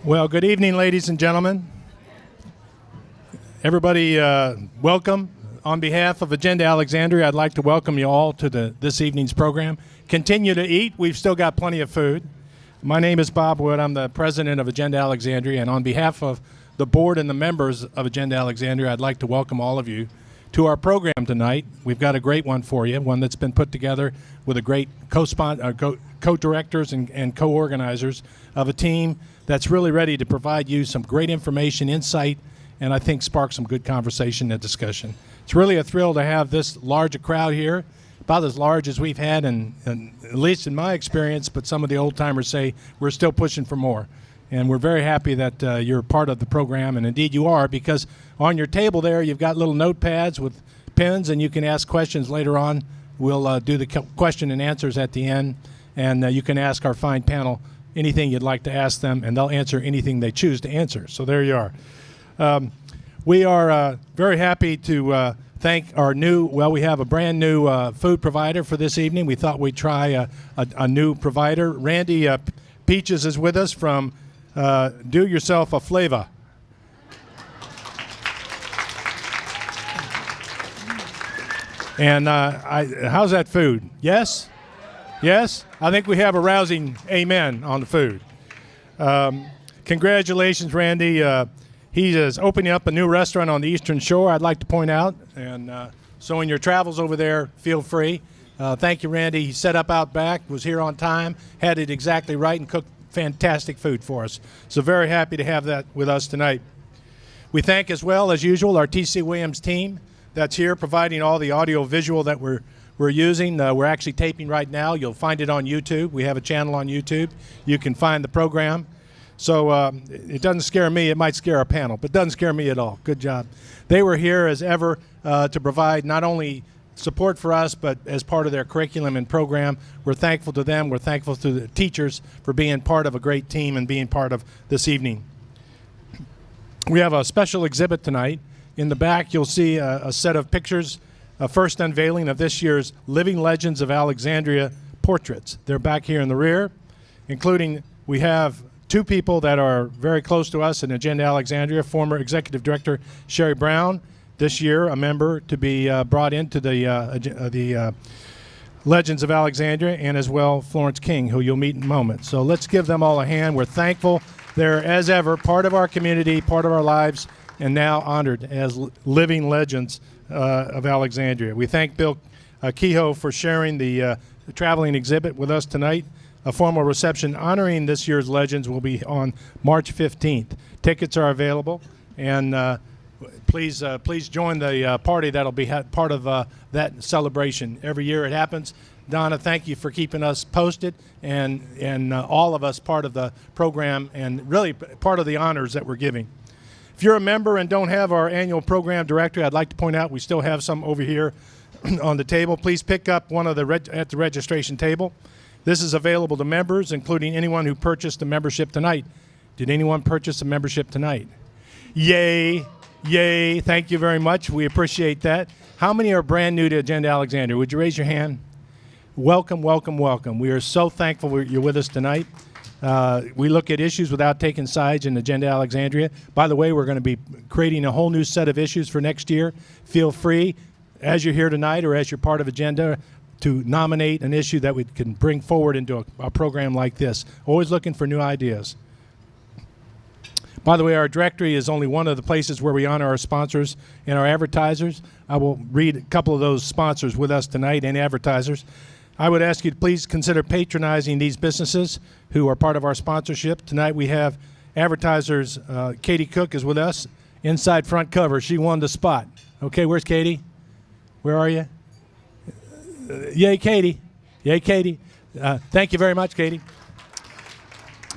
Well, good evening, ladies and gentlemen. Everybody, welcome. On behalf of Agenda Alexandria, I'd like to welcome you all to this evening's program. Continue to eat. We've still got plenty of food. My name is Bob Wood. I'm the president of Agenda Alexandria, and on behalf of the board and the members of Agenda Alexandria, I'd like to welcome all of you to our program tonight. We've got a great one for you, one that's been put together with a great co-directors and co-organizers of a team that's really ready to provide you some great information, insight, and I think spark some good conversation and discussion. It's really a thrill to have this large a crowd here, about as large as we've had, and at least in my experience, but some of the old-timers say we're still pushing for more. And we're very happy that you're part of the program, and indeed you are, because on your table there you've got little notepads with pens, and you can ask questions later on. We'll do the question and answers at the end, and you can ask our fine panel anything you'd like to ask them, and they'll answer anything they choose to answer. So there you are. We are very happy to thank our we have a brand new food provider for this evening. We thought we'd try a new provider. Randy Peaches is with us from Do Yourself a Flavor. And how's that food? Yes? Yes? I think we have a rousing amen on the food. Congratulations, Randy. He is opening up a new restaurant on the Eastern Shore, I'd like to point out. And so in your travels over there, feel free. Thank you, Randy. He set up out back, was here on time, had it exactly right, and cooked fantastic food for us. So very happy to have that with us tonight. We thank, as well as usual, our T.C. Williams team that's here providing all the audio visual that we're using. We're actually taping right now. You'll find it on YouTube. We have a channel on YouTube. You can find the program. So it doesn't scare me. It might scare our panel, but it doesn't scare me at all. Good job. They were here as ever to provide not only support for us, but as part of their curriculum and program. We're thankful to them. We're thankful to the teachers for being part of a great team and being part of this evening. We have a special exhibit tonight. In the back, you'll see a set of pictures, a first unveiling of this year's Living Legends of Alexandria portraits. They're back here in the rear, including we have two people that are very close to us in Agenda Alexandria, former Executive Director Sherry Brown, this year a member to be brought into the Legends of Alexandria, and as well Florence King, who you'll meet in a moment. So let's give them all a hand. We're thankful. They're, as ever, part of our community, part of our lives, and now honored as living legends of Alexandria. We thank Bill Kehoe for sharing the traveling exhibit with us tonight. A formal reception honoring this year's legends will be on March 15th. Tickets are available, and please join the party that'll be part of that celebration. Every year it happens. Donna, thank you for keeping us posted, and all of us part of the program, and really part of the honors that we're giving. If you're a member and don't have our annual program directory, I'd like to point out we still have some over here on the table. Please pick up one of at the registration table. This is available to members, including anyone who purchased a membership tonight. Did anyone purchase a membership tonight? Yay, yay, thank you very much. We appreciate that. How many are brand new to Agenda Alexandria? Would you raise your hand? Welcome, welcome, welcome. We are so thankful you're with us tonight. We look at issues without taking sides in Agenda Alexandria. By the way, we're going to be creating a whole new set of issues for next year. Feel free, as you're here tonight or as you're part of Agenda, to nominate an issue that we can bring forward into a program like this. Always looking for new ideas. By the way, our directory is only one of the places where we honor our sponsors and our advertisers. I will read a couple of those sponsors with us tonight and advertisers. I would ask you to please consider patronizing these businesses who are part of our sponsorship. Tonight we have advertisers. Katie Cook is with us, inside front cover. She won the spot. Okay, where's Katie? Where are you? Yay, Katie. Yay, Katie. Thank you very much, Katie.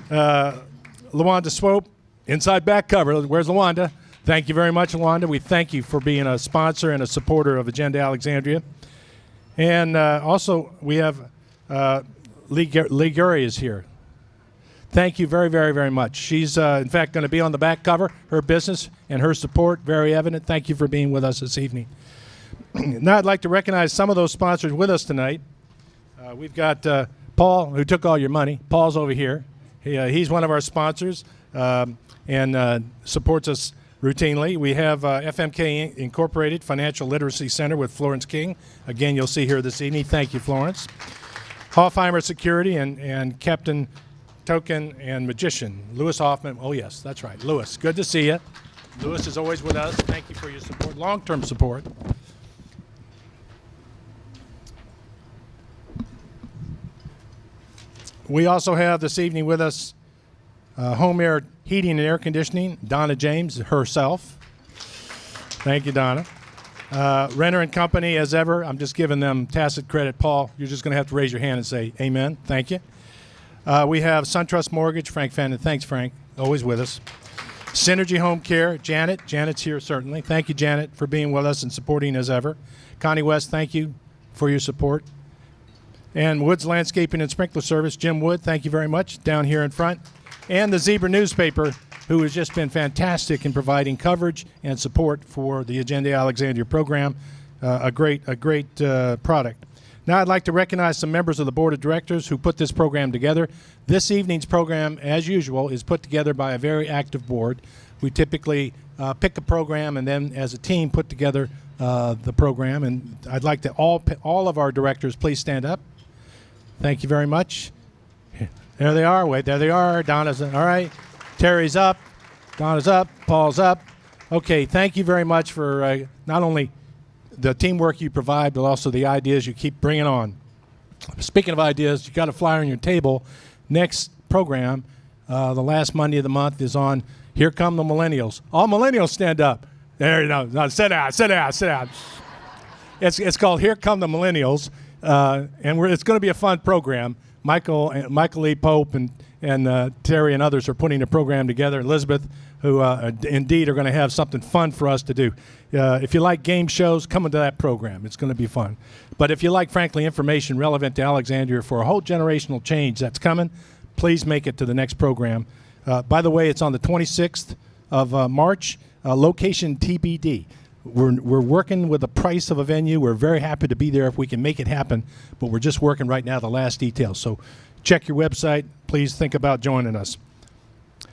LaWanda Swope, inside back cover. Where's LaWanda? Thank you very much, LaWanda. We thank you for being a sponsor and a supporter of Agenda Alexandria. And also, we have Lee Gurry is here. Thank you very, very, very much. She's, in fact, going to be on the back cover. Her business and her support, very evident. Thank you for being with us this evening. Now I'd like to recognize some of those sponsors with us tonight. We've got Paul, who took all your money. Paul's over here. He's one of our sponsors. and supports us routinely. We have FMK Incorporated Financial Literacy Center with Florence King. Again, you'll see here this evening. Thank you, Florence. Hoffheimer Security and Captain Token and Magician, Lewis Hoffman. Oh, yes, that's right. Lewis, good to see you. Lewis is always with us. Thank you for your support, long-term support. We also have this evening with us Home Air Heating and Air Conditioning, Donna James herself. Thank you, Donna. Renner and Company, as ever. I'm just giving them tacit credit. Paul, you're just going to have to raise your hand and say amen. Thank you. We have SunTrust Mortgage, Frank Fannin. Thanks, Frank. Always with us. Synergy Home Care, Janet. Janet's here, certainly. Thank you, Janet, for being with us and supporting as ever. Connie West, thank you for your support. And Woods Landscaping and Sprinkler Service, Jim Wood, thank you very much, down here in front. And the Zebra newspaper, who has just been fantastic in providing coverage and support for the Agenda Alexandria program. A great product. Now I'd like to recognize some members of the Board of Directors who put this program together. This evening's program, as usual, is put together by a very active board. We typically pick a program and then as a team put together the program. And I'd like to all of our directors please stand up. Thank you very much. There they are. Wait, there they are. Donna's all right. Terry's up. Donna's up. Paul's up. Okay, thank you very much for not only the teamwork you provide, but also the ideas you keep bringing on. Speaking of ideas, you got a flyer on your table. Next program, the last Monday of the month, is on Here Come the Millennials. All millennials stand up. There you go. No, sit down, sit down, sit down. It's called Here Come the Millennials, and it's going to be a fun program. Michael Lee Pope and Terry and others are putting a program together. Elizabeth, who indeed are going to have something fun for us to do. If you like game shows, come into that program. It's going to be fun. But if you like, frankly, information relevant to Alexandria for a whole generational change that's coming, please make it to the next program. By the way, it's on the 26th of March, location TBD. We're working with the price of a venue. We're very happy to be there if we can make it happen, but we're just working right now the last details. So check your website. Please think about joining us.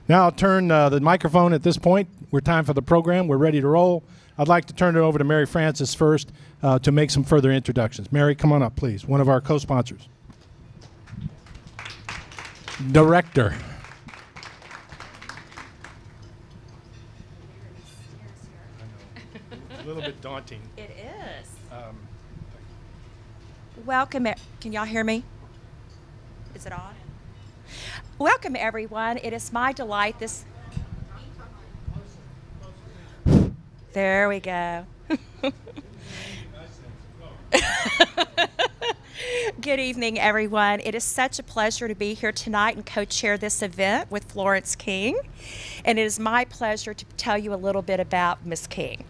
Now I'll turn the microphone at this point. We're time for the program. We're ready to roll. I'd like to turn it over to Mary Francis first to make some further introductions. Mary, come on up, please. One of our co-sponsors. Director. A little bit daunting. It is. Welcome. Can y'all hear me? Is it on? Welcome, everyone. It is my delight this. There we go. Good evening, everyone. It is such a pleasure to be here tonight and co-chair this event with Florence King. And it is my pleasure to tell you a little bit about Ms. King.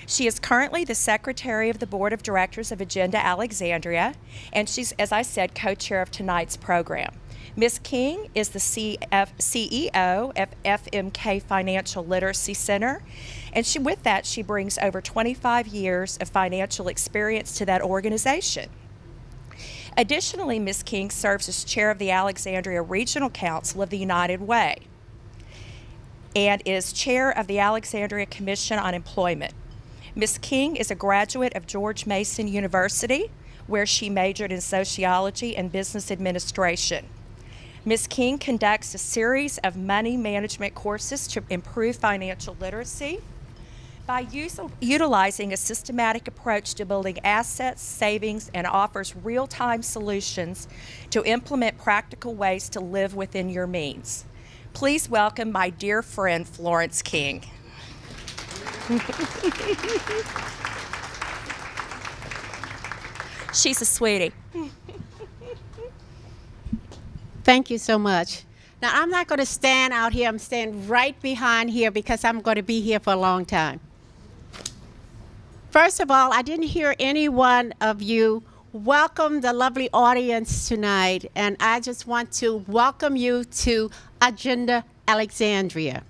She is currently the Secretary of the Board of Directors of Agenda Alexandria, and she's, as I said, co-chair of tonight's program. Ms. King is the CEO of FMK Financial Literacy Center, and with that, she brings over 25 years of financial experience to that organization. Additionally, Ms. King serves as chair of the Alexandria Regional Council of the United Way and is chair of the Alexandria Commission on Employment. Ms. King is a graduate of George Mason University, where she majored in sociology and business administration. Ms. King conducts a series of money management courses to improve financial literacy by utilizing a systematic approach to building assets, savings, and offers real-time solutions to implement practical ways to live within your means. Please welcome my dear friend, Florence King. She's a sweetie. Thank you so much. Now, I'm not going to stand out here. I'm standing right behind here because I'm going to be here for a long time. First of all, I didn't hear any one of you welcome the lovely audience tonight, and I just want to welcome you to Agenda Alexandria.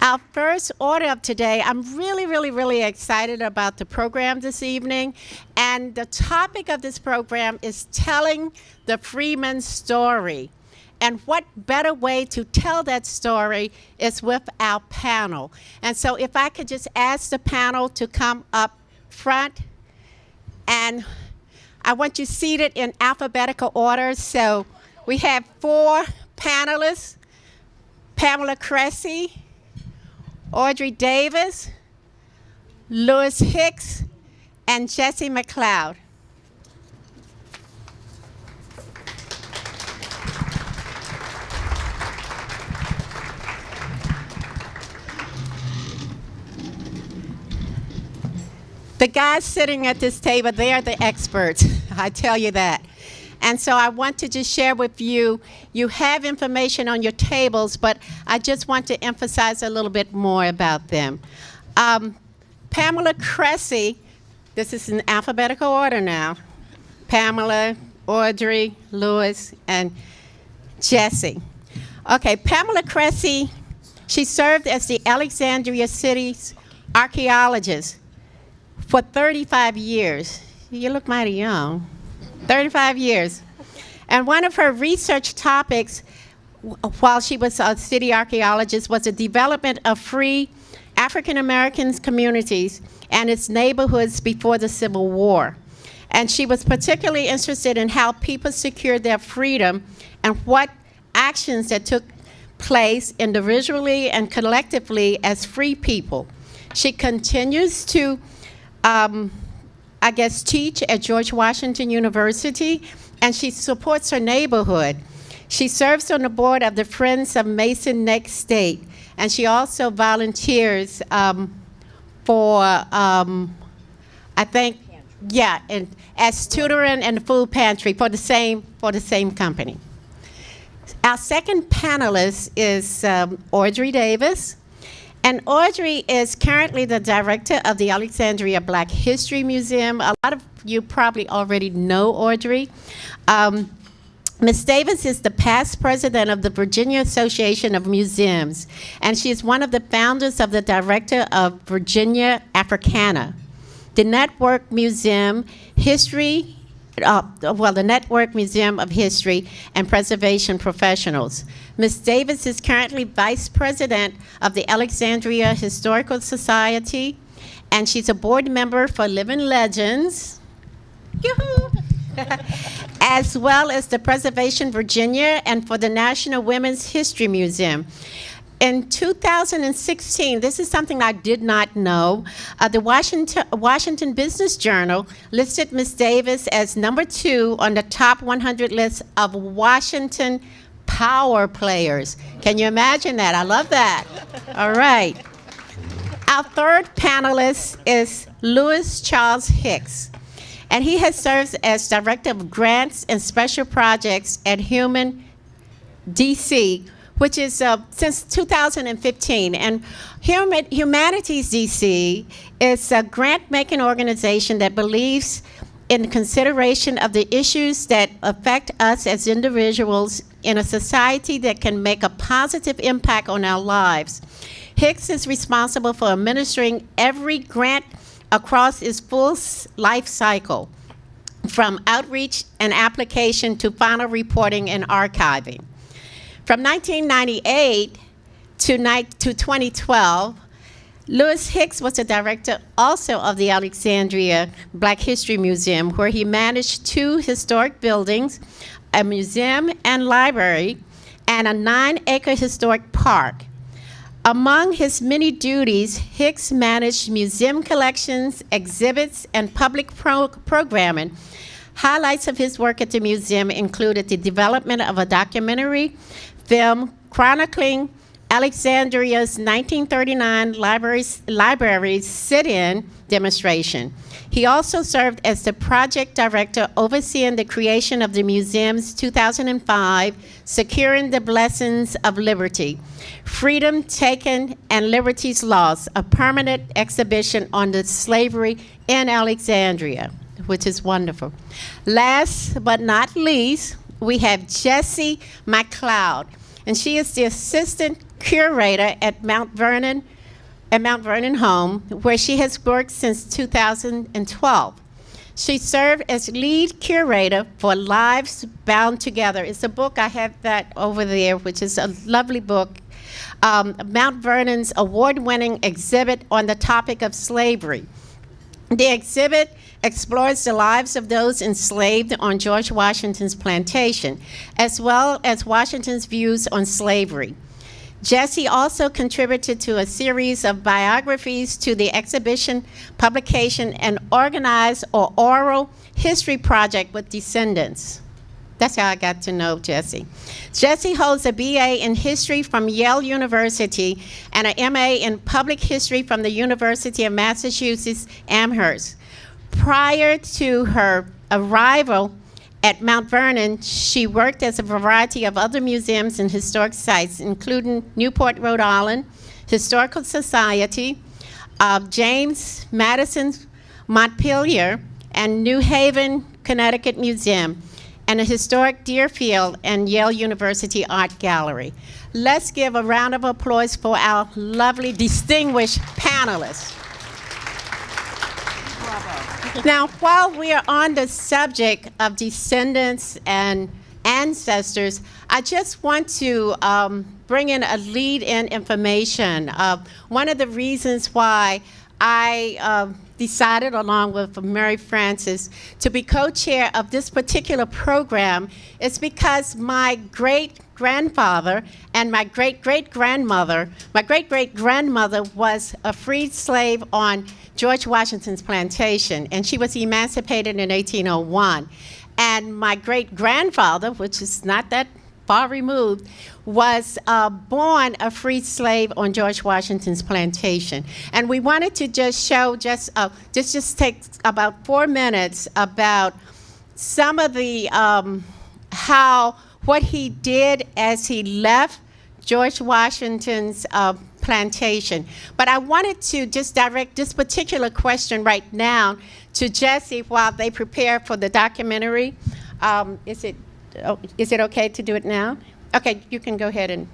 Our first order of today, I'm really excited about the program this evening. And the topic of this program is telling the Freedman's story. And what better way to tell that story is with our panel. And so if I could just ask the panel to come up front. And I want you seated in alphabetical order. So we have 4 panelists: Pamela Cressy, Audrey Davis, Louis Hicks, and Jessie MacLeod. The guys sitting at this table, they are the experts, I tell you that. And so I want to just share with you, you have information on your tables, but I just want to emphasize a little bit more about them. Pamela Cressy, this is in alphabetical order now. Pamela, Audrey, Louis, and Jessie. Okay, Pamela Cressy, she served as the Alexandria city's archaeologist for 35 years. You look mighty young. 35 years. And one of her research topics while she was a city archaeologist was the development of free African American communities and its neighborhoods before the Civil War. And she was particularly interested in how people secured their freedom and what actions that took place individually and collectively as free people. She continues to teach at George Washington University, and she supports her neighborhood. She serves on the board of the Friends of Mason Neck State, and she also volunteers for, and as tutoring in the food pantry for the same company. Our second panelist is Audrey Davis. And Audrey is currently the director of the Alexandria Black History Museum. A lot of you probably already know Audrey. Ms. Davis is the past president of the Virginia Association of Museums, and she is one of the founders of the director of Virginia Africana, the Network Museum the Network Museum of History and Preservation Professionals. Ms. Davis is currently Vice President of the Alexandria Historical Society, and she's a board member for Living Legends, as well as the Preservation Virginia and for the National Women's History Museum. In 2016, this is something I did not know, the Washington Business Journal listed Ms. Davis as #2 on the top 100 list of Washington power players. Can you imagine that? I love that. All right. Our third panelist is Louis Charles Hicks, and he has served as Director of Grants and Special Projects at Human DC, which is since 2015. And Humanities DC is a grant-making organization that believes in consideration of the issues that affect us as individuals in a society that can make a positive impact on our lives. Hicks is responsible for administering every grant across its full life cycle, from outreach and application to final reporting and archiving. From 1998 to 2012, Louis Hicks was the director also of the Alexandria Black History Museum, where he managed 2 historic buildings, a museum and library, and a 9-acre historic park. Among his many duties, Hicks managed museum collections, exhibits, and public programming. Highlights of his work at the museum included the development of a documentary film chronicling Alexandria's 1939 library sit-in demonstration. He also served as the project director overseeing the creation of the museum's 2005 Securing the Blessings of Liberty, Freedom Taken and Liberties Lost, a permanent exhibition on the slavery in Alexandria, which is wonderful. Last but not least, we have Jessie MacLeod, and she is the Assistant curator at Mount Vernon home, where she has worked since 2012. She served as lead curator for Lives Bound Together. It's a book, I have that over there, which is a lovely book. Mount Vernon's award-winning exhibit on the topic of slavery. The exhibit explores the lives of those enslaved on George Washington's plantation, as well as Washington's views on slavery. Jessie also contributed to a series of biographies to the exhibition, publication, and organized or oral history project with Descendants. That's how I got to know Jessie. Jessie holds a BA in history from Yale University and an MA in public history from the University of Massachusetts Amherst. Prior to her arrival at Mount Vernon, she worked at a variety of other museums and historic sites, including Newport, Rhode Island, Historical Society, James Madison Montpelier, and New Haven, Connecticut Museum, and a historic Deerfield and Yale University Art Gallery. Let's give a round of applause for our lovely, distinguished panelists. Now, while we are on the subject of descendants and ancestors, I just want to bring in a lead-in information. One of the reasons why I decided, along with Mary Frances, to be co-chair of this particular program is because my great-grandfather and my great-great-grandmother was a freed slave on George Washington's plantation, and she was emancipated in 1801. And my great-grandfather, which is not that far removed, was born a freed slave on George Washington's plantation. And we wanted to just show, just take about 4 minutes about some of the, what he did as he left George Washington's plantation. But I wanted to just direct this particular question right now to Jessie while they prepare for the documentary. Is it okay to do it now? Okay, you can go ahead and.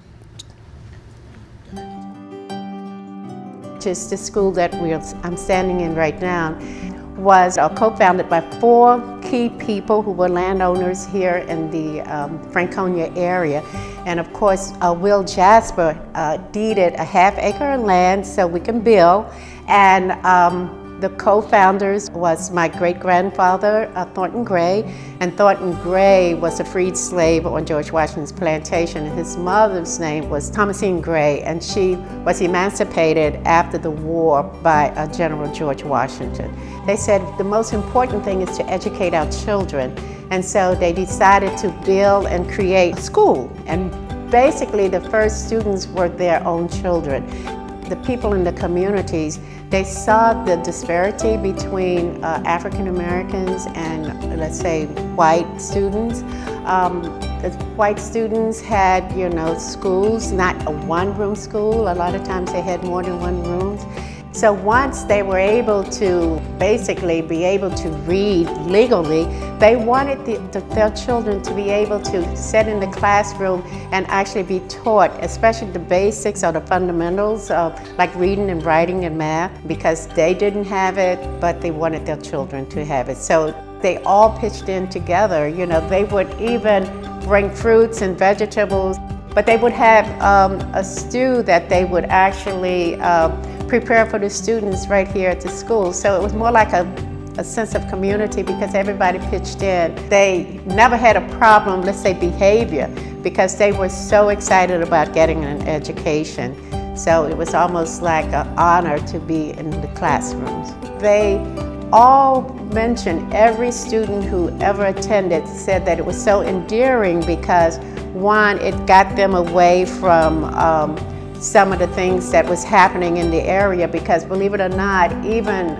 Just the school that I'm standing in right now was co-founded by 4 key people who were landowners here in the Franconia area. And of course, Will Jasper deeded a half-acre of land so we can build. And the co-founders was my great-grandfather, Thornton Gray, and Thornton Gray was a freed slave on George Washington's plantation. And his mother's name was Thomasine Gray, and she was emancipated after the war by General George Washington. They said the most important thing is to educate our children, and so they decided to build and create a school. And basically, the first students were their own children. The people in the communities, they saw the disparity between African Americans and, let's say, white students. The white students had, schools, not a one-room school. A lot of times they had more than one room. So once they were able to basically be able to read legally, they wanted their children to be able to sit in the classroom and actually be taught, especially the basics or the fundamentals of like reading and writing and math, because they didn't have it, but they wanted their children to have it. So they all pitched in together. They would even bring fruits and vegetables, but they would have a stew that they would actually prepare for the students right here at the school. So it was more like a sense of community because everybody pitched in. They never had a problem, let's say behavior, because they were so excited about getting an education. So it was almost like an honor to be in the classrooms. They all mentioned, every student who ever attended said that it was so endearing because, one, it got them away from some of the things that was happening in the area, because believe it or not, even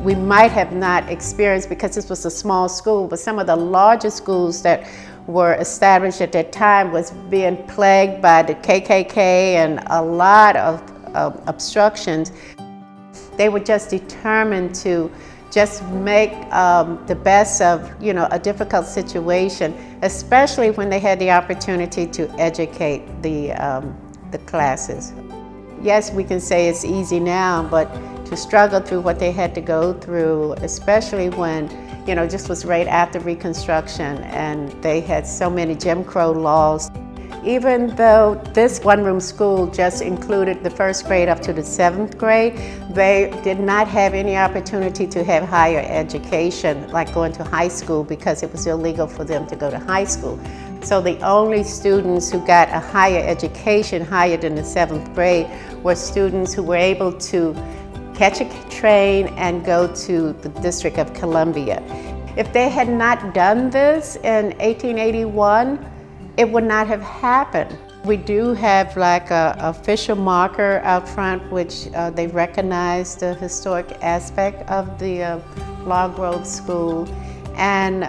we might have not experienced, because this was a small school, but some of the larger schools that were established at that time was being plagued by the KKK and a lot of obstructions. They were just determined to just make the best of a difficult situation, especially when they had the opportunity to educate the the classes. Yes, we can say it's easy now, but to struggle through what they had to go through, especially when, this was right after Reconstruction and they had so many Jim Crow laws. Even though this one-room school just included the first grade up to the 7th grade, they did not have any opportunity to have higher education, like going to high school, because it was illegal for them to go to high school. So the only students who got a higher education, higher than the 7th grade, were students who were able to catch a train and go to the District of Columbia. If they had not done this in 1881, it would not have happened. We do have like a official marker out front which they recognize the historic aspect of the Log Grove School. And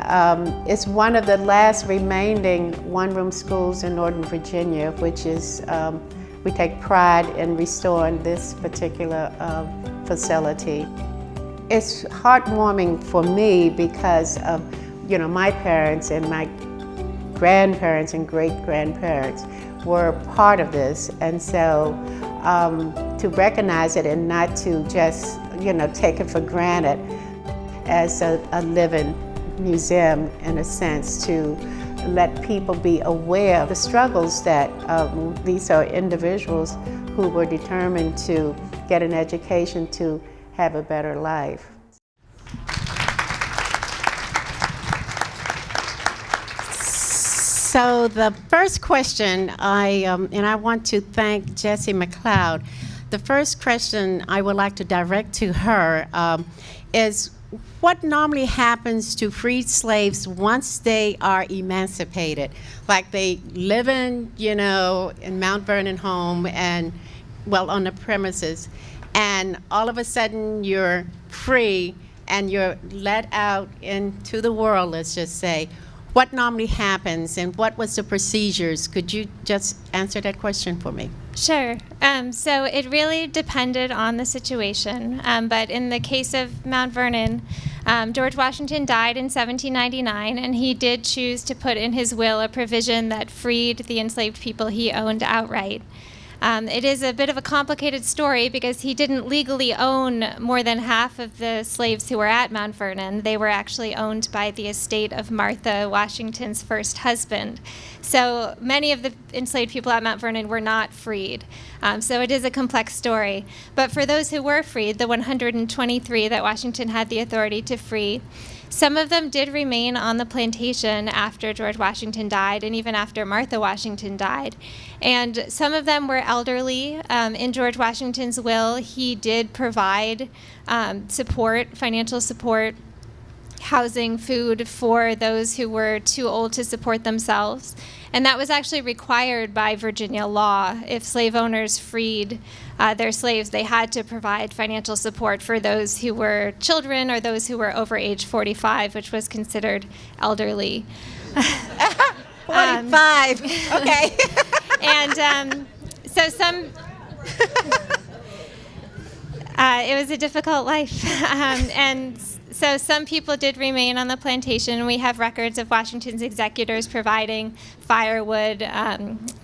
it's one of the last remaining one-room schools in Northern Virginia, which is, we take pride in restoring this particular facility. It's heartwarming for me because of, my parents and my grandparents and great-grandparents were part of this, and so to recognize it and not to just take it for granted as a living museum, in a sense, to let people be aware of the struggles that these are individuals who were determined to get an education to have a better life. So the first question, and I want to thank Jessie MacLeod. The first question I would like to direct to her is, what normally happens to freed slaves once they are emancipated? Like they live in Mount Vernon home and, on the premises, and all of a sudden you're free and you're let out into the world, let's just say. What normally happens and what was the procedures? Could you just answer that question for me? Sure. So it really depended on the situation. But in the case of Mount Vernon, George Washington died in 1799, and he did choose to put in his will a provision that freed the enslaved people he owned outright. It is a bit of a complicated story because he didn't legally own more than half of the slaves who were at Mount Vernon. They were actually owned by the estate of Martha Washington's first husband. So many of the enslaved people at Mount Vernon were not freed. So it is a complex story. But for those who were freed, the 123 that Washington had the authority to free, some of them did remain on the plantation after George Washington died and even after Martha Washington died. And some of them were elderly. In George Washington's will, he did provide support, financial support, housing, food for those who were too old to support themselves. And that was actually required by Virginia law. If slave owners freed their slaves, they had to provide financial support for those who were children or those who were over age 45, which was considered elderly. 45, okay. And so some... it was a difficult life. And so some people did remain on the plantation. We have records of Washington's executors providing firewood,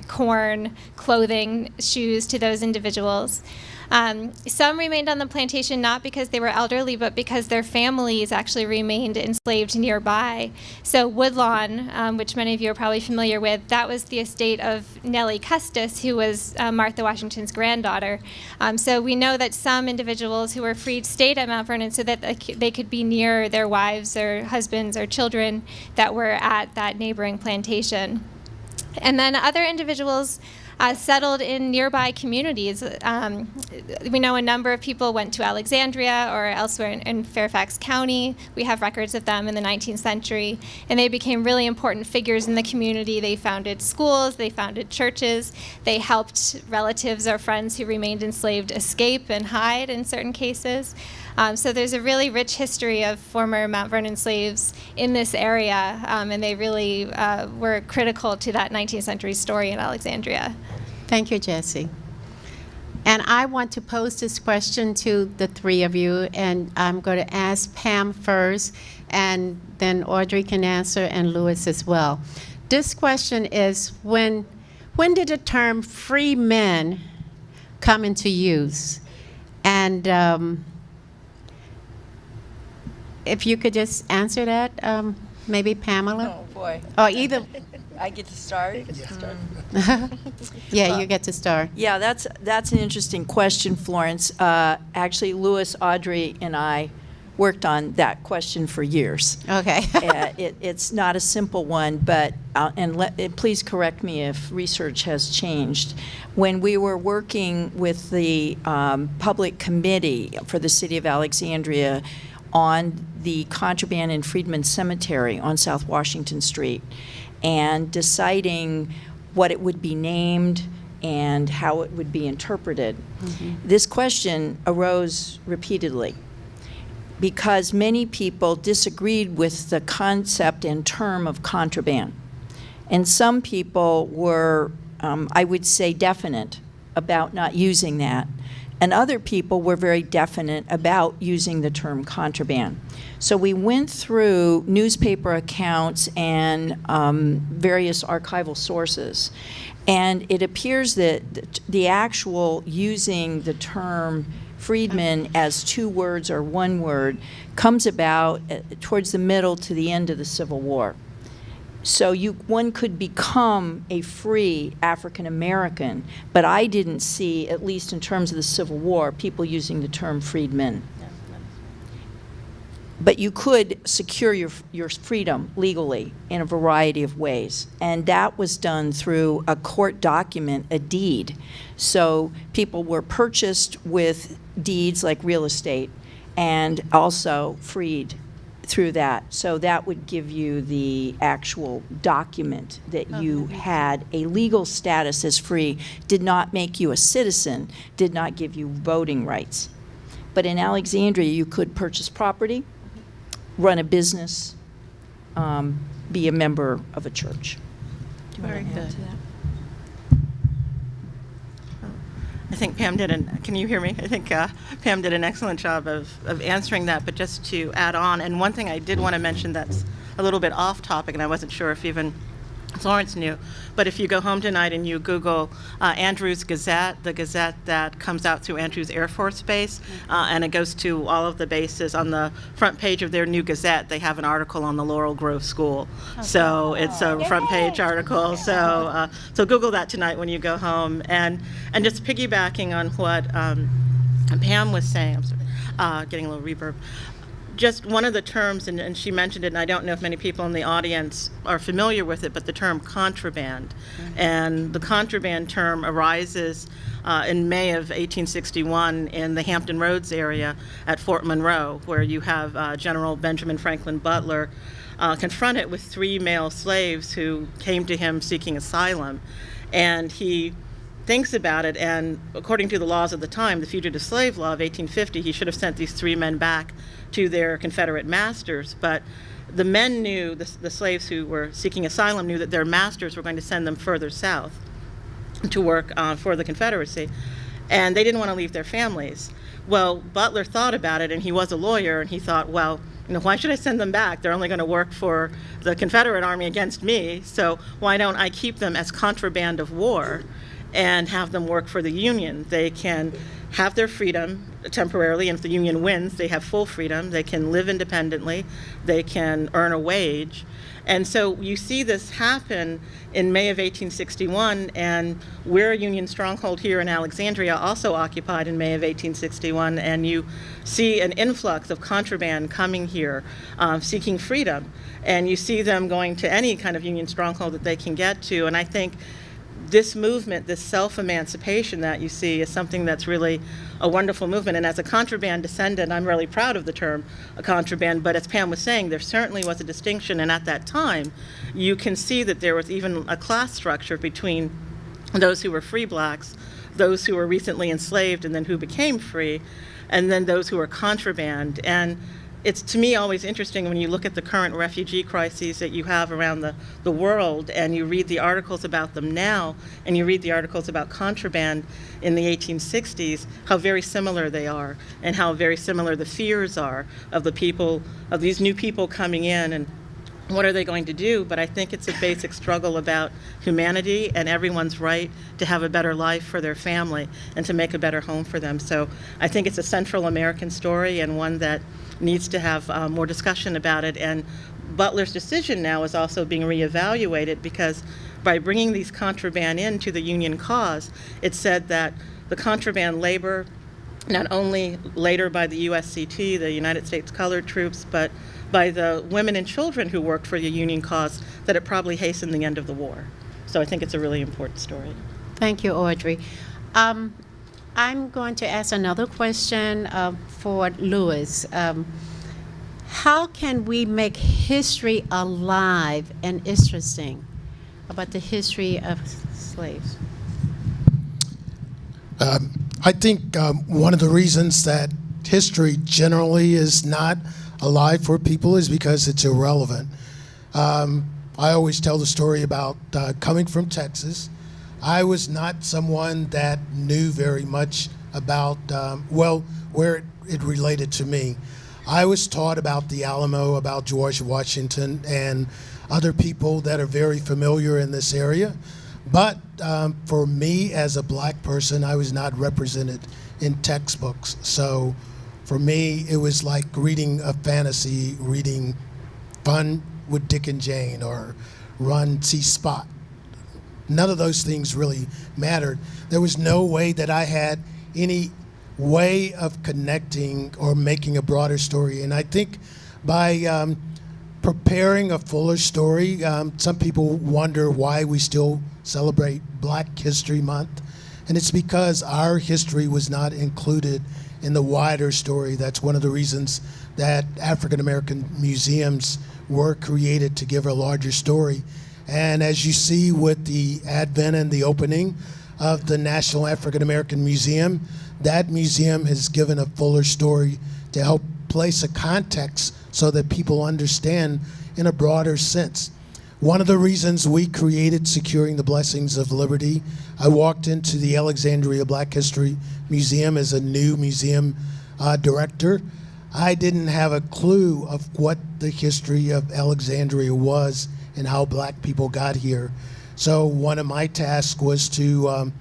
corn, clothing, shoes to those individuals. Some remained on the plantation not because they were elderly, but because their families actually remained enslaved nearby. So Woodlawn, which many of you are probably familiar with, that was the estate of Nellie Custis, who was Martha Washington's granddaughter. So we know that some individuals who were freed stayed at Mount Vernon so that they could be near their wives or husbands or children that were at that neighboring plantation. And then other individuals settled in nearby communities. We know a number of people went to Alexandria or elsewhere in Fairfax County. We have records of them in the 19th century, and they became really important figures in the community. They founded schools, they founded churches, they helped relatives or friends who remained enslaved escape and hide in certain cases. So there's a really rich history of former Mount Vernon slaves in this area, and they really were critical to that 19th century story in Alexandria. Thank you, Jessie. And I want to pose this question to the three of you, and I'm going to ask Pam first, and then Audrey can answer, and Louis as well. This question is, when when did the term free men come into use? And if you could just answer that, maybe Pamela? Oh, boy. Or either, I get to start? yeah, you get to start. Yeah, that's an interesting question, Florence. Actually, Louis, Audrey, and I worked on that question for years. Okay. It's not a simple one, but, please correct me if research has changed. When we were working with the public committee for the city of Alexandria on the Contraband and Freedman Cemetery on South Washington Street, and deciding what it would be named and how it would be interpreted, this question arose repeatedly, because many people disagreed with the concept and term of contraband. And some people were, I would say, definite about not using that. And other people were very definite about using the term contraband. So we went through newspaper accounts and various archival sources. And it appears that the actual using the term Freedman as two words or one word comes about towards the middle to the end of the Civil War. So one could become a free African American, but I didn't see, at least in terms of the Civil War, people using the term freedmen. But you could secure your freedom legally in a variety of ways. And that was done through a court document, a deed. So people were purchased with deeds like real estate and also freed through that. So that would give you the actual document that you had a legal status as free, did not make you a citizen, did not give you voting rights. But in Alexandria, you could purchase property, run a business, be a member of a church. Do you Very want to add good. to that? I think Pam can you hear me? I think Pam did an excellent job of answering that, but just to add on, and one thing I did want to mention that's a little bit off topic, and I wasn't sure if even Florence knew, but if you go home tonight and you Google Andrews Gazette, the Gazette that comes out through Andrews Air Force Base, and it goes to all of the bases, on the front page of their new Gazette, they have an article on the Laurel Grove School. So it's a front page article. So Google that tonight when you go home. And just piggybacking on what Pam was saying, I'm sorry, getting a little reverb. Just one of the terms, and she mentioned it, and I don't know if many people in the audience are familiar with it, but the term contraband. And the contraband term arises in May of 1861 in the Hampton Roads area at Fort Monroe, where you have General Benjamin Franklin Butler confronted with 3 male slaves who came to him seeking asylum. And he thinks about it, and according to the laws of the time, the Fugitive Slave Law of 1850, he should have sent these 3 men back to their Confederate masters, but the men knew, the slaves who were seeking asylum knew that their masters were going to send them further south to work for the Confederacy, and they didn't want to leave their families. Well, Butler thought about it, and he was a lawyer, and he thought, well, why should I send them back? They're only going to work for the Confederate Army against me, so why don't I keep them as contraband of war and have them work for the Union? They can have their freedom temporarily, and if the Union wins, they have full freedom. They can live independently. They can earn a wage. And so you see this happen in May of 1861, and we're a Union stronghold here in Alexandria, also occupied in May of 1861, and you see an influx of contraband coming here, seeking freedom. And you see them going to any kind of Union stronghold that they can get to, and I think this movement, this self-emancipation that you see, is something that's really a wonderful movement. And as a contraband descendant, I'm really proud of the term contraband, but as Pam was saying, there certainly was a distinction, and at that time, you can see that there was even a class structure between those who were free blacks, those who were recently enslaved and then who became free, and then those who were contraband. And it's, to me, always interesting when you look at the current refugee crises that you have around the world, and you read the articles about them now, and you read the articles about contraband in the 1860s, how very similar they are, and how very similar the fears are of the people, of these new people coming in and what are they going to do? But I think it's a basic struggle about humanity and everyone's right to have a better life for their family and to make a better home for them. So I think it's a Central American story and one that needs to have more discussion about it. And Butler's decision now is also being reevaluated because by bringing these contraband into the Union cause, it said that the contraband labor, not only later by the USCT, the United States Colored Troops, but by the women and children who worked for the Union cause, that it probably hastened the end of the war. So I think it's a really important story. Thank you, Audrey. I'm going to ask another question for Louis. How can we make history alive and interesting about the history of slaves? I think one of the reasons that history generally is not alive for people is because it's irrelevant. I always tell the story about coming from Texas. I was not someone that knew very much about, where it related to me. I was taught about the Alamo, about George Washington, and other people that are very familiar in this area. But for me as a black person, I was not represented in textbooks. So for me, it was like reading a fantasy, reading Fun with Dick and Jane or Run, See Spot. None of those things really mattered. There was no way that I had any way of connecting or making a broader story. And I think by preparing a fuller story, some people wonder why we still celebrate Black History Month. And it's because our history was not included in the wider story. That's one of the reasons that African American museums were created, to give a larger story. And as you see with the advent and the opening of the National African American Museum, that museum has given a fuller story to help place a context so that people understand in a broader sense. One of the reasons we created Securing the Blessings of Liberty, I walked into the Alexandria Black History Museum as a new museum director. I didn't have a clue of what the history of Alexandria was and how black people got here. So one of my tasks was to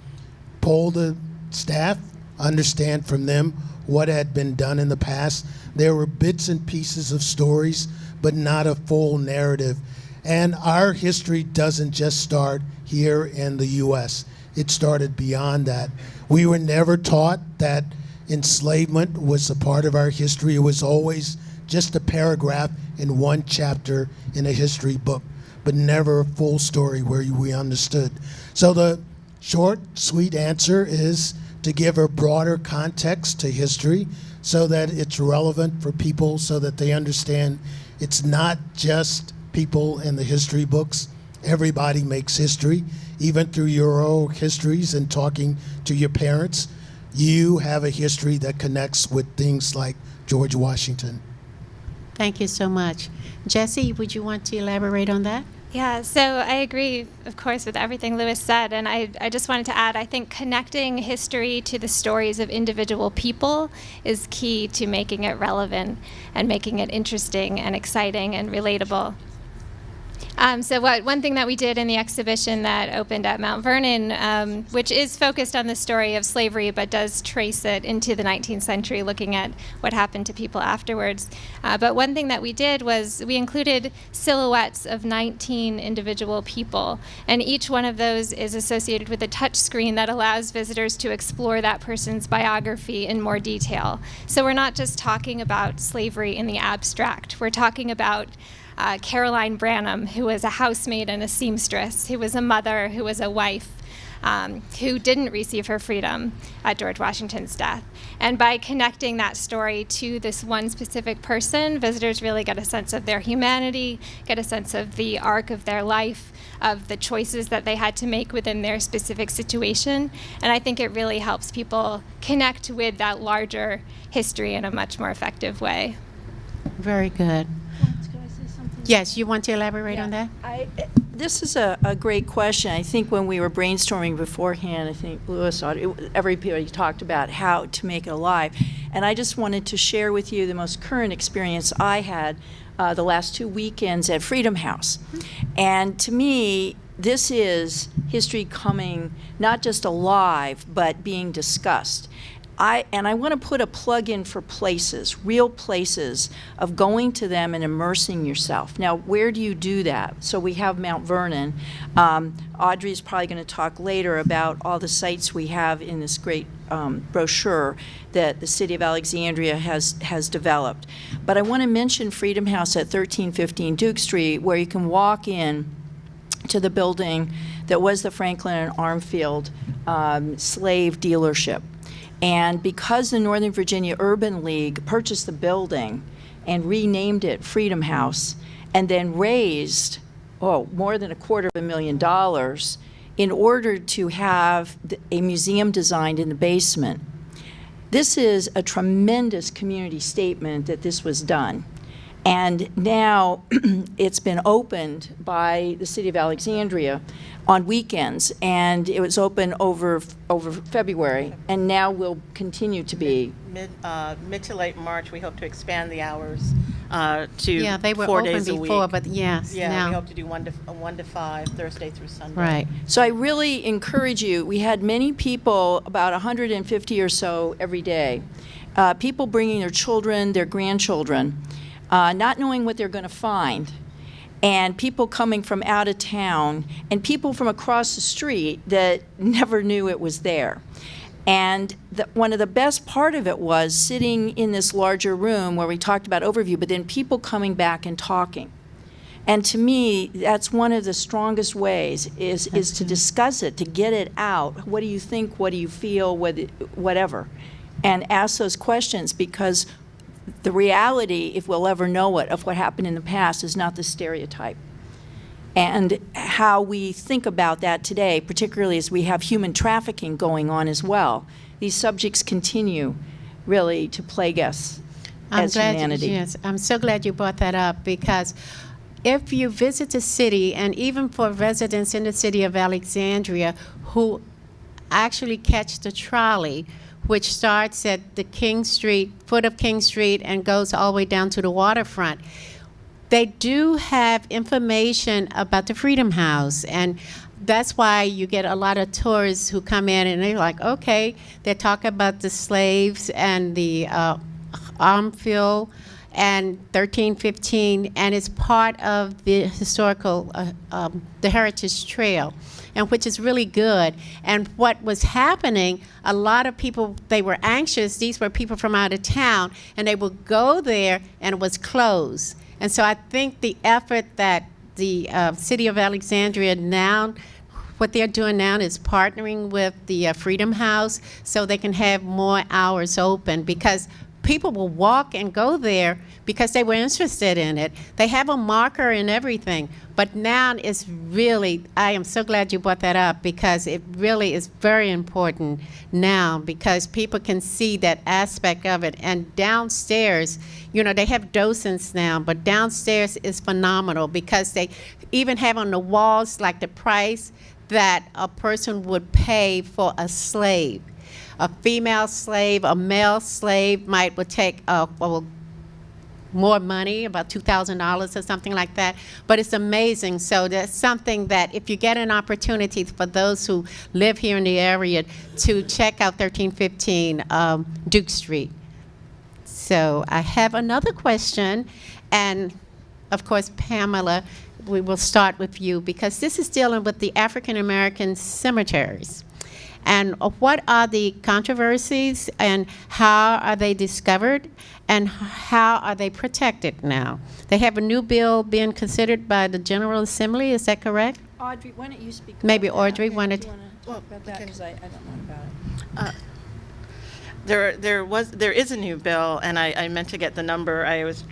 poll the staff, understand from them what had been done in the past. There were bits and pieces of stories, but not a full narrative. And our history doesn't just start here in the US. It started beyond that. We were never taught that enslavement was a part of our history. It was always just a paragraph in one chapter in a history book, but never a full story where we understood. So the short, sweet answer is to give a broader context to history so that it's relevant for people, so that they understand it's not just people in the history books. Everybody makes history, even through your own histories and talking to your parents. You have a history that connects with things like George Washington. Thank you so much. Jessie, would you want to elaborate on that? Yeah, so I agree, of course, with everything Louis said, and I just wanted to add, I think connecting history to the stories of individual people is key to making it relevant and making it interesting and exciting and relatable. So one thing that we did in the exhibition that opened at Mount Vernon, which is focused on the story of slavery but does trace it into the 19th century, looking at what happened to people afterwards. But one thing that we did was we included silhouettes of 19 individual people, and each one of those is associated with a touch screen that allows visitors to explore that person's biography in more detail. So we're not just talking about slavery in the abstract. We're talking about Caroline Branham, who was a housemaid and a seamstress, who was a mother, who was a wife, who didn't receive her freedom at George Washington's death. And by connecting that story to this one specific person, visitors really get a sense of their humanity, get a sense of the arc of their life, of the choices that they had to make within their specific situation. And I think it really helps people connect with that larger history in a much more effective way. Very good. Yes, you want to elaborate on that? This is a great question. I think when we were brainstorming beforehand, I think Louis, everybody talked about how to make it alive. And I just wanted to share with you the most current experience I had the last 2 weekends at Freedom House. And to me, this is history coming not just alive, but being discussed. I want to put a plug in for places, real places, of going to them and immersing yourself. Now, where do you do that? So we have Mount Vernon. Audrey's probably going to talk later about all the sites we have in this great brochure that the City of Alexandria has developed. But I want to mention Freedom House at 1315 Duke Street, where you can walk in to the building that was the Franklin and Armfield slave dealership. And because the Northern Virginia Urban League purchased the building and renamed it Freedom House, and then raised, more than $250,000 in order to have a museum designed in the basement. This is a tremendous community statement that this was done. And now it's been opened by the City of Alexandria on weekends, and it was open over February, and now will continue to be. Mid to late March, we hope to expand the hours to Yeah, they were 4 open days a before, week. but yes, Yeah, now. we hope to do 1 to 5, Thursday through Sunday. Right. So I really encourage you. We had many people, about 150 or so every day, people bringing their children, their grandchildren, not knowing what they're going to find, and people coming from out of town, and people from across the street that never knew it was there. And one of the best part of it was sitting in this larger room where we talked about overview, but then people coming back and talking. And to me, that's one of the strongest ways is to discuss it, to get it out. What do you think? What do you feel? Whatever. And ask those questions, because the reality, if we'll ever know it, of what happened in the past is not the stereotype. And how we think about that today, particularly as we have human trafficking going on as well, these subjects continue really to plague us as humanity. Yes, I'm so glad you brought that up, because if you visit the city, and even for residents in the city of Alexandria who actually catch the trolley, which starts at the King Street, foot of King Street, and goes all the way down to the waterfront, they do have information about the Freedom House. And that's why you get a lot of tourists who come in and they're like, okay, they talk about the slaves and the Armfield and 1315, and it's part of the historical, the Heritage Trail, and which is really good. And what was happening, a lot of people, they were anxious. These were people from out of town, and they would go there, and it was closed. And so I think the effort that the City of Alexandria now, what they're doing now is partnering with the Freedom House so they can have more hours open, because people will walk and go there because they were interested in it. They have a marker and everything, but now it's really, I am so glad you brought that up, because it really is very important now, because people can see that aspect of it. And downstairs, you know, they have docents now, but downstairs is phenomenal, because they even have on the walls like the price that a person would pay for a slave. A female slave, a male slave would take more money, about $2,000 or something like that. But it's amazing. So that's something that if you get an opportunity for those who live here in the area to check out 1315 Duke Street. So I have another question, and of course, Pamela, we will start with you, because this is dealing with the African American cemeteries. And what are the controversies, and how are they discovered, and how are they protected now? They have a new bill being considered by the General Assembly, is that correct? Audrey, why don't you speak about Maybe that? Audrey Do wanted you to. wanna talk about that? Because I don't know about it. There is a new bill, and I meant to get the number. I was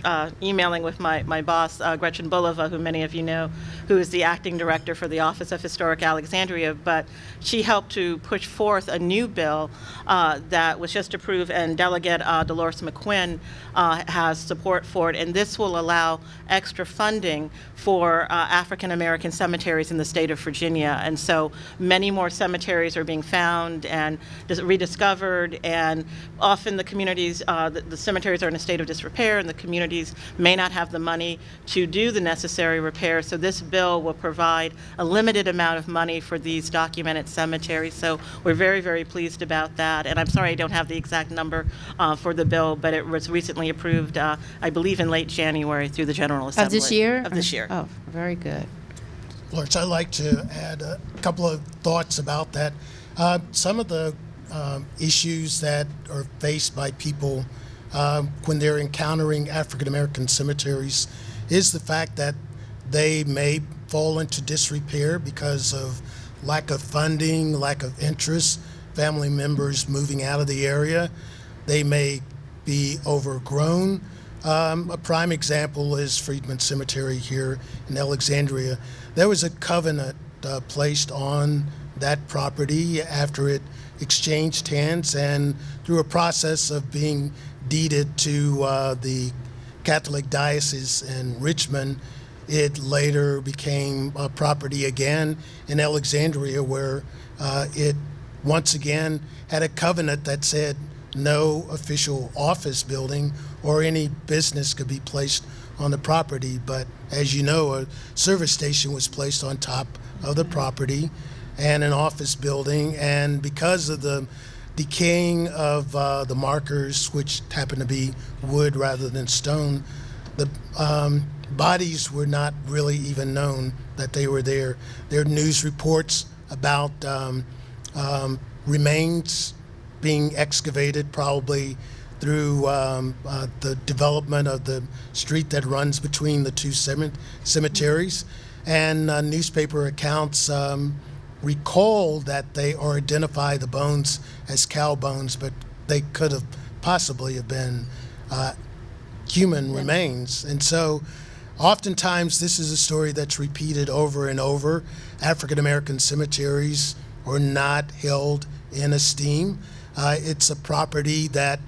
emailing with my boss, Gretchen Bulova, who many of you know, who is the acting director for the Office of Historic Alexandria, but she helped to push forth a new bill that was just approved, and Delegate Dolores McQuinn has support for it, and this will allow extra funding for African American cemeteries in the state of Virginia. And so many more cemeteries are being found and rediscovered, and often the communities, the cemeteries are in a state of disrepair, and the communities may not have the money to do the necessary repair. So this bill will provide a limited amount of money for these documented cemeteries. So we're very, very pleased about that. And I'm sorry I don't have the exact number for the bill, but it was recently approved, I believe, in late January through the General Assembly. Of this year? Of this year. Oh, very good. Florence, I'd like to add a couple of thoughts about that. Some of the issues that are faced by people when they're encountering African American cemeteries is the fact that they may fall into disrepair because of lack of funding, lack of interest, family members moving out of the area. They may be overgrown. A prime example is Freedman Cemetery here in Alexandria. There was a covenant placed on that property after it exchanged hands, and through a process of being deeded to the Catholic Diocese in Richmond, it later became a property again in Alexandria, where it once again had a covenant that said no official office building or any business could be placed on the property. But as you know, a service station was placed on top of the property and an office building, and because of the decaying of the markers, which happened to be wood rather than stone, the bodies were not really even known that they were there. There are news reports about remains being excavated, probably through the development of the street that runs between the two cemeteries. And newspaper accounts recall that they or identify the bones as cow bones, but they could have possibly have been human remains. And so oftentimes this is a story that's repeated over and over. African American cemeteries are not held in esteem. It's a property that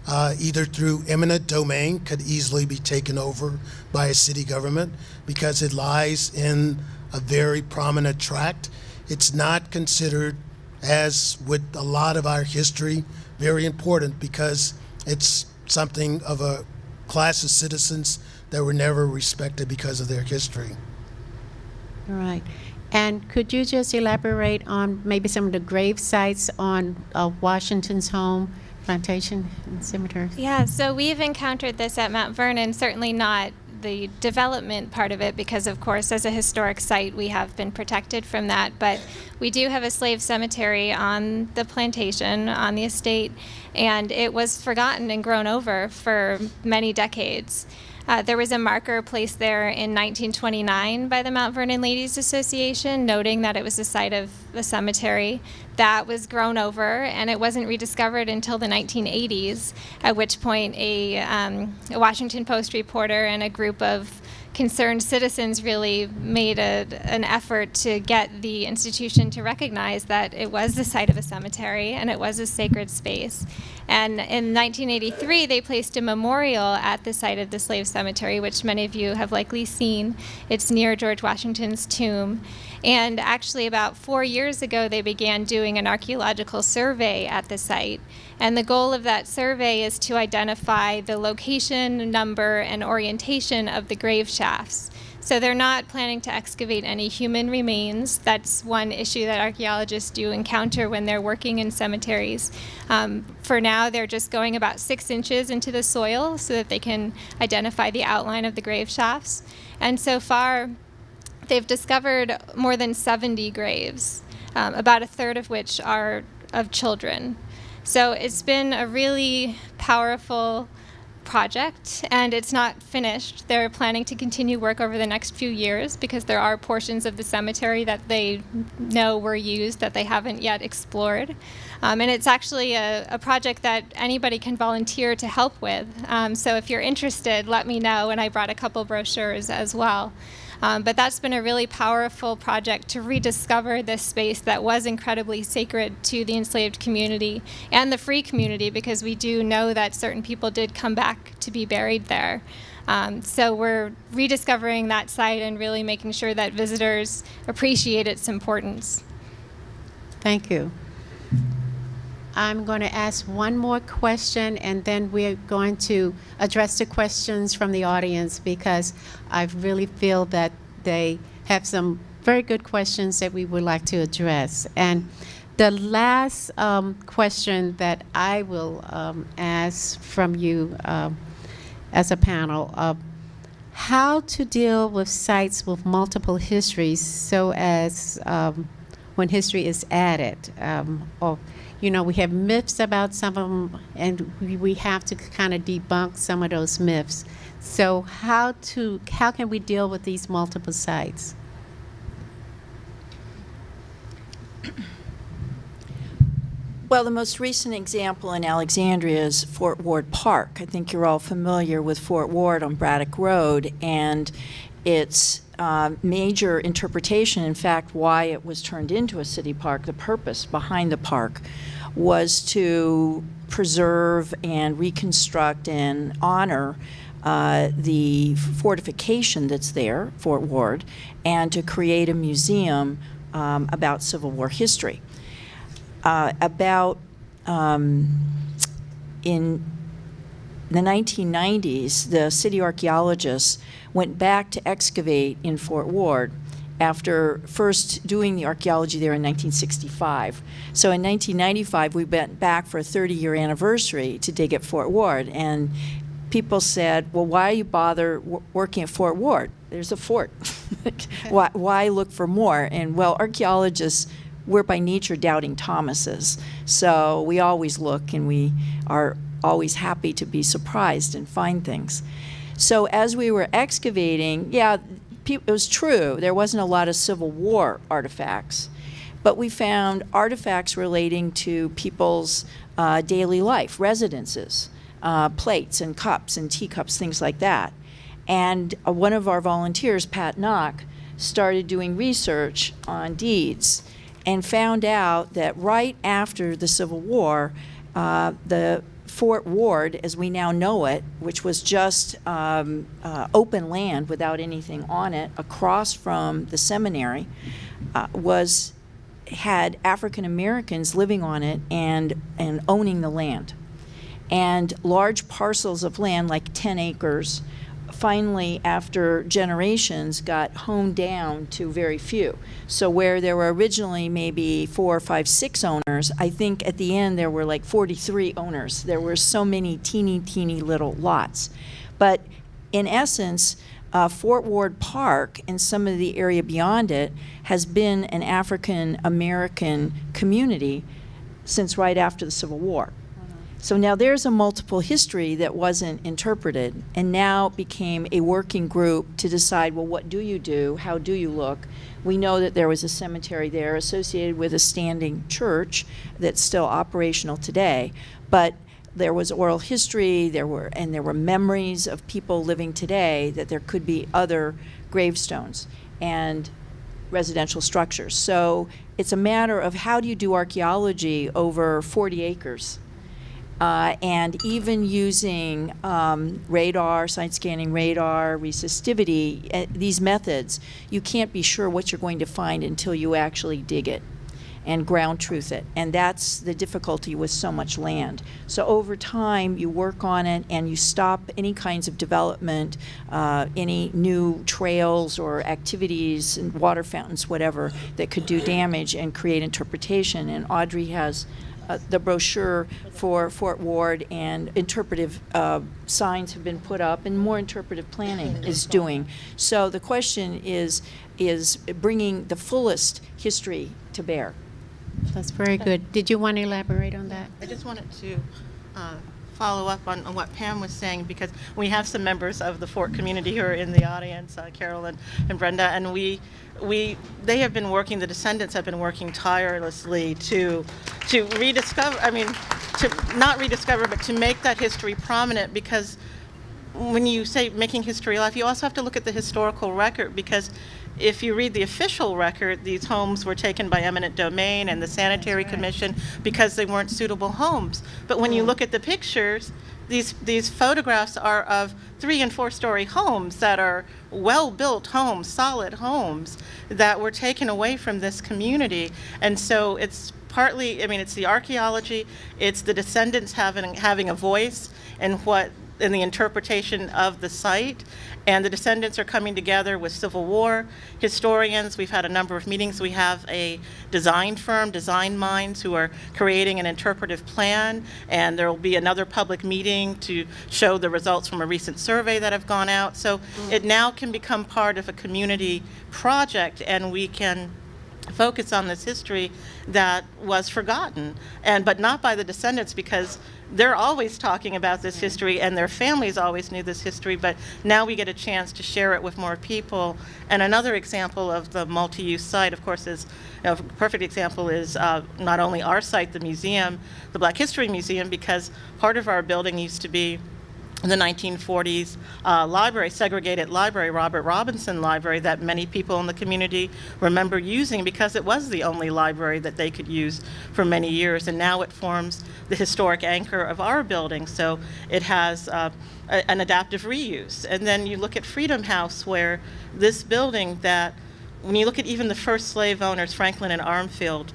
either through eminent domain could easily be taken over by a city government because it lies in a very prominent tract. It's not considered, as with a lot of our history, very important because it's something of a class of citizens that were never respected because of their history. All right. And could you just elaborate on maybe some of the grave sites on Washington's home, plantation, and cemeteries? Yeah, so we've encountered this at Mount Vernon, certainly not the development part of it, because of course as a historic site we have been protected from that, but we do have a slave cemetery on the plantation, on the estate, and it was forgotten and grown over for many decades. There was a marker placed there in 1929 by the Mount Vernon Ladies Association, noting that it was the site of the cemetery. That was grown over, and it wasn't rediscovered until the 1980s, at which point a Washington Post reporter and a group of concerned citizens really made an effort to get the institution to recognize that it was the site of a cemetery and it was a sacred space. And in 1983, they placed a memorial at the site of the slave cemetery, which many of you have likely seen. It's near George Washington's tomb. And actually about 4 years ago, they began doing an archaeological survey at the site. And the goal of that survey is to identify the location, number, and orientation of the grave shafts. So they're not planning to excavate any human remains. That's one issue that archaeologists do encounter when they're working in cemeteries. For now, they're just going about 6 inches into the soil so that they can identify the outline of the grave shafts. And so far, they've discovered more than 70 graves, about a third of which are of children. So it's been a really powerful project, and it's not finished. They're planning to continue work over the next few years because there are portions of the cemetery that they know were used that they haven't yet explored. And it's actually a project that anybody can volunteer to help with. So if you're interested, let me know, and I brought a couple brochures as well. But that's been a really powerful project to rediscover this space that was incredibly sacred to the enslaved community and the free community, because we do know that certain people did come back to be buried there. So we're rediscovering that site and really making sure that visitors appreciate its importance. Thank you. I'm going to ask one more question, and then we're going to address the questions from the audience, because I really feel that they have some very good questions that we would like to address. And the last question that I will ask from you as a panel, how to deal with sites with multiple histories, so as when history is added, or we have myths about some of them, and we have to kind of debunk some of those myths. So how can we deal with these multiple sites? Well, the most recent example in Alexandria is Fort Ward Park. I think you're all familiar with Fort Ward on Braddock Road, and its major interpretation, in fact, why it was turned into a city park, the purpose behind the park, was to preserve and reconstruct and honor the fortification that's there, Fort Ward, and to create a museum about Civil War history. In the 1990s, the city archaeologists went back to excavate in Fort Ward after first doing the archaeology there in 1965. So in 1995, we went back for a 30-year anniversary to dig at Fort Ward, and people said, well, why you bother working at Fort Ward? There's a fort. Why look for more? And, well, archaeologists, we're by nature doubting Thomases. So we always look, and we are always happy to be surprised and find things. So as we were excavating, it was true, there wasn't a lot of Civil War artifacts, but we found artifacts relating to people's daily life, residences, plates and cups and teacups, things like that. And one of our volunteers, Pat Knock, started doing research on deeds and found out that right after the Civil War, the Fort Ward, as we now know it, which was just open land without anything on it, across from the seminary, had African Americans living on it and owning the land. And large parcels of land, like 10 acres, finally, after generations, got honed down to very few. So where there were originally maybe 4, 5, 6 owners, I think at the end there were like 43 owners. There were so many teeny little lots. But in essence, Fort Ward Park and some of the area beyond it has been an African American community since right after the Civil War. So now there's a multiple history that wasn't interpreted, and now became a working group to decide, well, what do you do? How do you look? We know that there was a cemetery there associated with a standing church that's still operational today, but there was oral history, there were memories of people living today, that there could be other gravestones and residential structures. So it's a matter of how do you do archaeology over 40 acres? And even using radar, side scanning radar, resistivity, these methods, you can't be sure what you're going to find until you actually dig it and ground truth it. And that's the difficulty with so much land. So over time, you work on it and you stop any kinds of development, any new trails or activities and water fountains, whatever, that could do damage and create interpretation. And Audrey has the brochure for Fort Ward, and interpretive signs have been put up, and more interpretive planning is doing. So the question is bringing the fullest history to bear. That's very good. Did you want to elaborate on that? I just wanted to follow up on what Pam was saying, because we have some members of the Fort community who are in the audience, Carol and Brenda, and they have been working, the descendants have been working tirelessly to rediscover, to not rediscover, but to make that history prominent, because when you say making history alive, you also have to look at the historical record, because if you read the official record, these homes were taken by eminent domain and the Sanitary Commission because they weren't suitable homes. But when you look at the pictures, these photographs are of 3- and 4-story homes that are well-built homes, solid homes that were taken away from this community. And so it's partly, I mean, it's the archaeology, it's the descendants having a voice in the interpretation of the site, and the descendants are coming together with Civil War historians. We've had a number of meetings. We have a design firm, Design Minds, who are creating an interpretive plan, and there will be another public meeting to show the results from a recent survey that have gone out. So it now can become part of a community project, and we can focus on this history that was forgotten, but not by the descendants, because they're always talking about this history and their families always knew this history, but now we get a chance to share it with more people. And another example of the multi-use site, of course, is, a perfect example is not only our site, the museum, the Black History Museum, because part of our building used to be in the 1940s library, segregated library, Robert Robinson Library, that many people in the community remember using because it was the only library that they could use for many years. And now it forms the historic anchor of our building. So it has an adaptive reuse. And then you look at Freedom House, where this building that, when you look at even the first slave owners, Franklin and Armfield,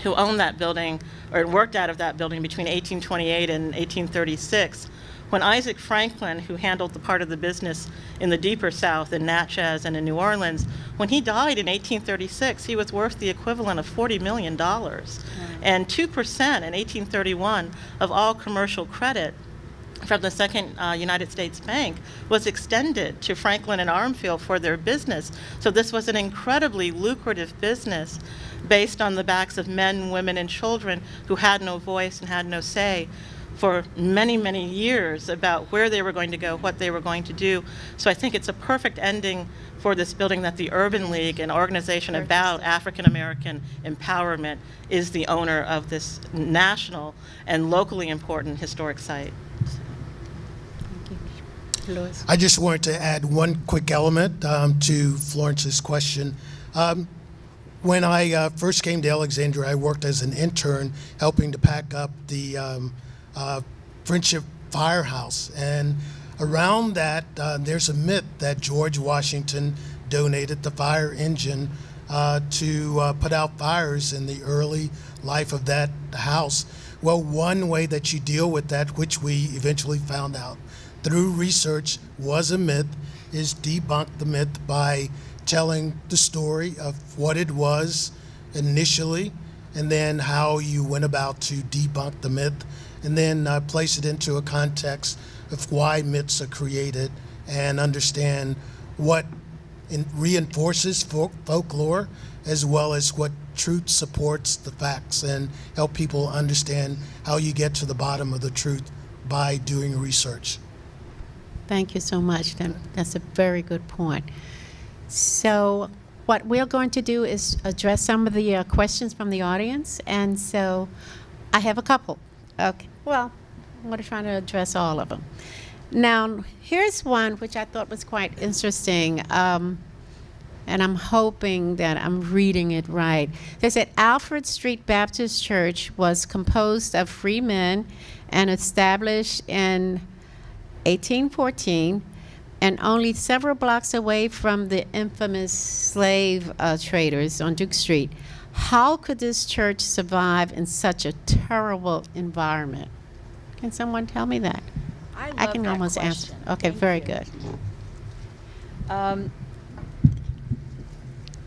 who owned that building or worked out of that building between 1828 and 1836, when Isaac Franklin, who handled the part of the business in the deeper South, in Natchez and in New Orleans, when he died in 1836, he was worth the equivalent of $40 million. And 2% in 1831 of all commercial credit from the Second United States Bank was extended to Franklin and Armfield for their business. So this was an incredibly lucrative business based on the backs of men, women, and children who had no voice and had no say for many, many years about where they were going to go, what they were going to do. So I think it's a perfect ending for this building that the Urban League, an organization about African American empowerment, is the owner of this national and locally important historic site. I just wanted to add one quick element to Florence's question. When I first came to Alexandria, I worked as an intern helping to pack up the Friendship Firehouse. And around that, there's a myth that George Washington donated the fire engine to put out fires in the early life of that house. Well, one way that you deal with that, which we eventually found out through research was a myth, is debunk the myth by telling the story of what it was initially, and then how you went about to debunk the myth, and then place it into a context of why myths are created and understand what reinforces folklore as well as what truth supports the facts, and help people understand how you get to the bottom of the truth by doing research. Thank you so much. That's a very good point. So what we're going to do is address some of the questions from the audience. And so I have a couple. Okay. Well, I'm going to try to address all of them. Now, here's one which I thought was quite interesting. And I'm hoping that I'm reading it right. They said Alfred Street Baptist Church was composed of free men and established in 1814, and only several blocks away from the infamous slave traders on Duke Street. How could this church survive in such a terrible environment? Can someone tell me that? I can almost answer. Okay, very good.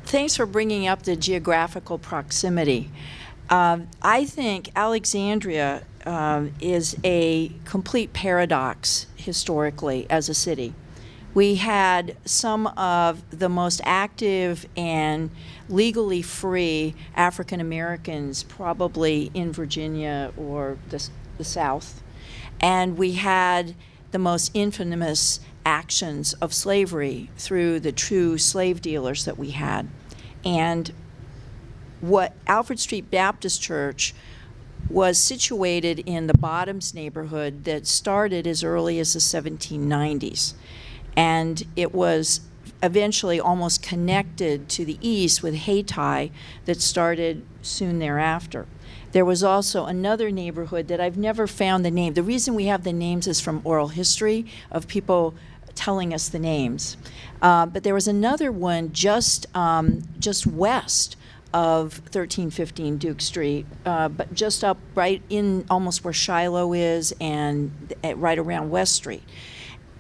Thanks for bringing up the geographical proximity. I think Alexandria is a complete paradox historically as a city. We had some of the most active and legally free African Americans probably in Virginia or the South, and we had the most infamous actions of slavery through the true slave dealers that we had. And what Alfred Street Baptist Church was situated in the Bottoms neighborhood that started as early as the 1790s. And it was eventually almost connected to the east with Hayti that started soon thereafter. There was also another neighborhood that I've never found the name. The reason we have the names is from oral history of people telling us the names. But there was another one just west of 1315 Duke Street, but just up right in almost where Shiloh is and right around West Street.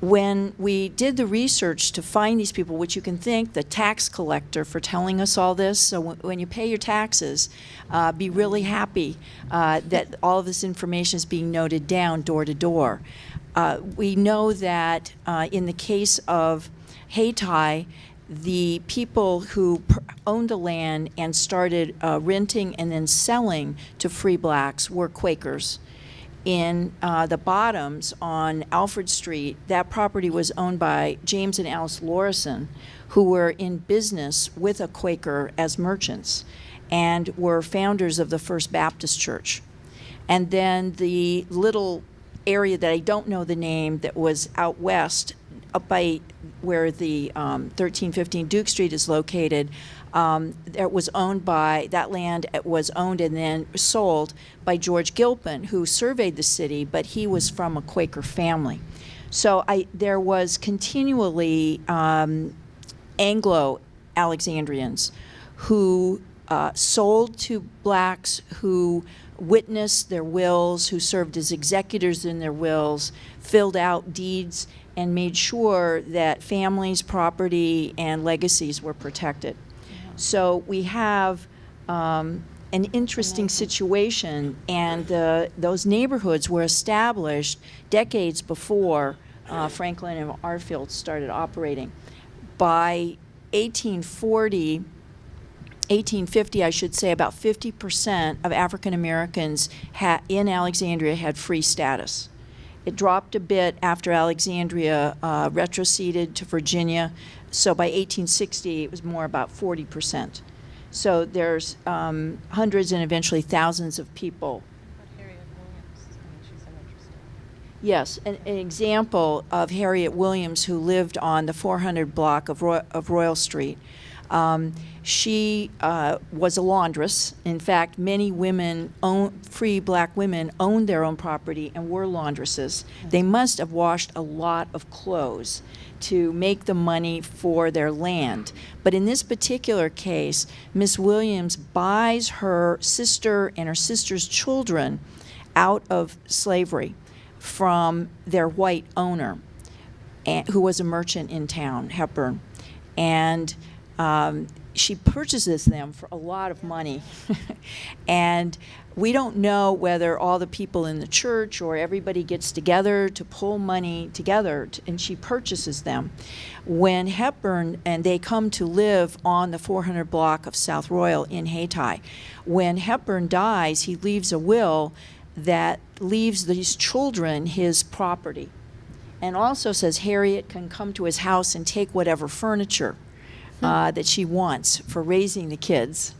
When we did the research to find these people, which you can thank the tax collector for telling us all this, so when you pay your taxes, be really happy that all of this information is being noted down door to door. We know that in the case of Hayti, the people who owned the land and started renting and then selling to free blacks were Quakers. In the Bottoms on Alfred Street, that property was owned by James and Alice Lorison, who were in business with a Quaker as merchants and were founders of the First Baptist Church. And then the little area that I don't know the name that was out west, up by where the 1315 Duke Street is located, it was owned by, that land was owned and then sold by George Gilpin, who surveyed the city, but he was from a Quaker family. So there was continually Anglo-Alexandrians who sold to blacks, who witnessed their wills, who served as executors in their wills, filled out deeds, and made sure that families, property, and legacies were protected. So we have an interesting situation, and those neighborhoods were established decades before Franklin and Arfield started operating. By 1850, I should say, about 50% of African Americans in Alexandria had free status. It dropped a bit after Alexandria retroceded to Virginia. So by 1860, it was more about 40%. So there's hundreds and eventually thousands of people. Yes, an example of Harriet Williams, who lived on the 400 block of Royal Street. She was a laundress. In fact, many women, free black women, owned their own property and were laundresses. They must have washed a lot of clothes to make the money for their land. But in this particular case, Miss Williams buys her sister and her sister's children out of slavery from their white owner, who was a merchant in town, Hepburn. And she purchases them for a lot of money. And we don't know whether all the people in the church or everybody gets together to pull money together, and she purchases them. When Hepburn, and they come to live on the 400 block of South Royal in Hayti. When Hepburn dies, he leaves a will that leaves these children his property, and also says Harriet can come to his house and take whatever furniture that she wants for raising the kids.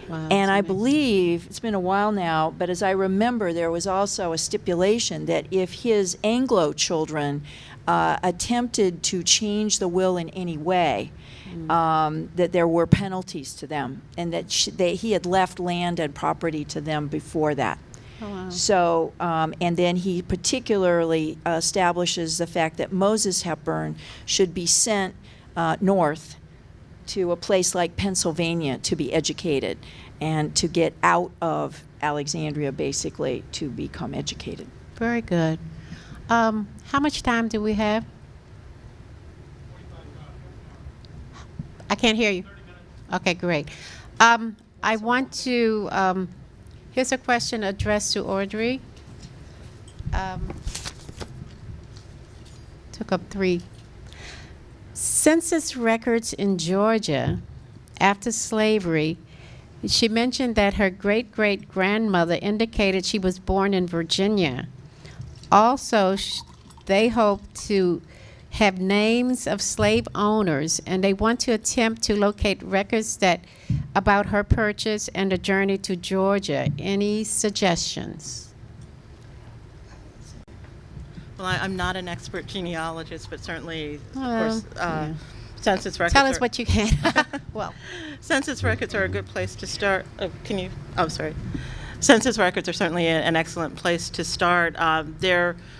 Wow, and I believe, it's been a while now, but as I remember, there was also a stipulation that if his Anglo children attempted to change the will in any way, that there were penalties to them, and that he had left land and property to them before that. Oh, wow. So, and then he particularly establishes the fact that Moses Hepburn should be sent north to a place like Pennsylvania to be educated and to get out of Alexandria, basically, to become educated. Very good. How much time do we have? I can't hear you. Okay, great. I want to, here's a question addressed to Audrey. Took up 3. Census records in Georgia after slavery, she mentioned that her great-great-grandmother indicated she was born in Virginia. Also, they hope to have names of slave owners, and they want to attempt to locate records about her purchase and the journey to Georgia. Any suggestions? Well, I'm not an expert genealogist, but certainly, of Well, course, yeah. census records. Tell us what you can. Well, Census records are a good place to start. Sorry. Census records are certainly an excellent place to start.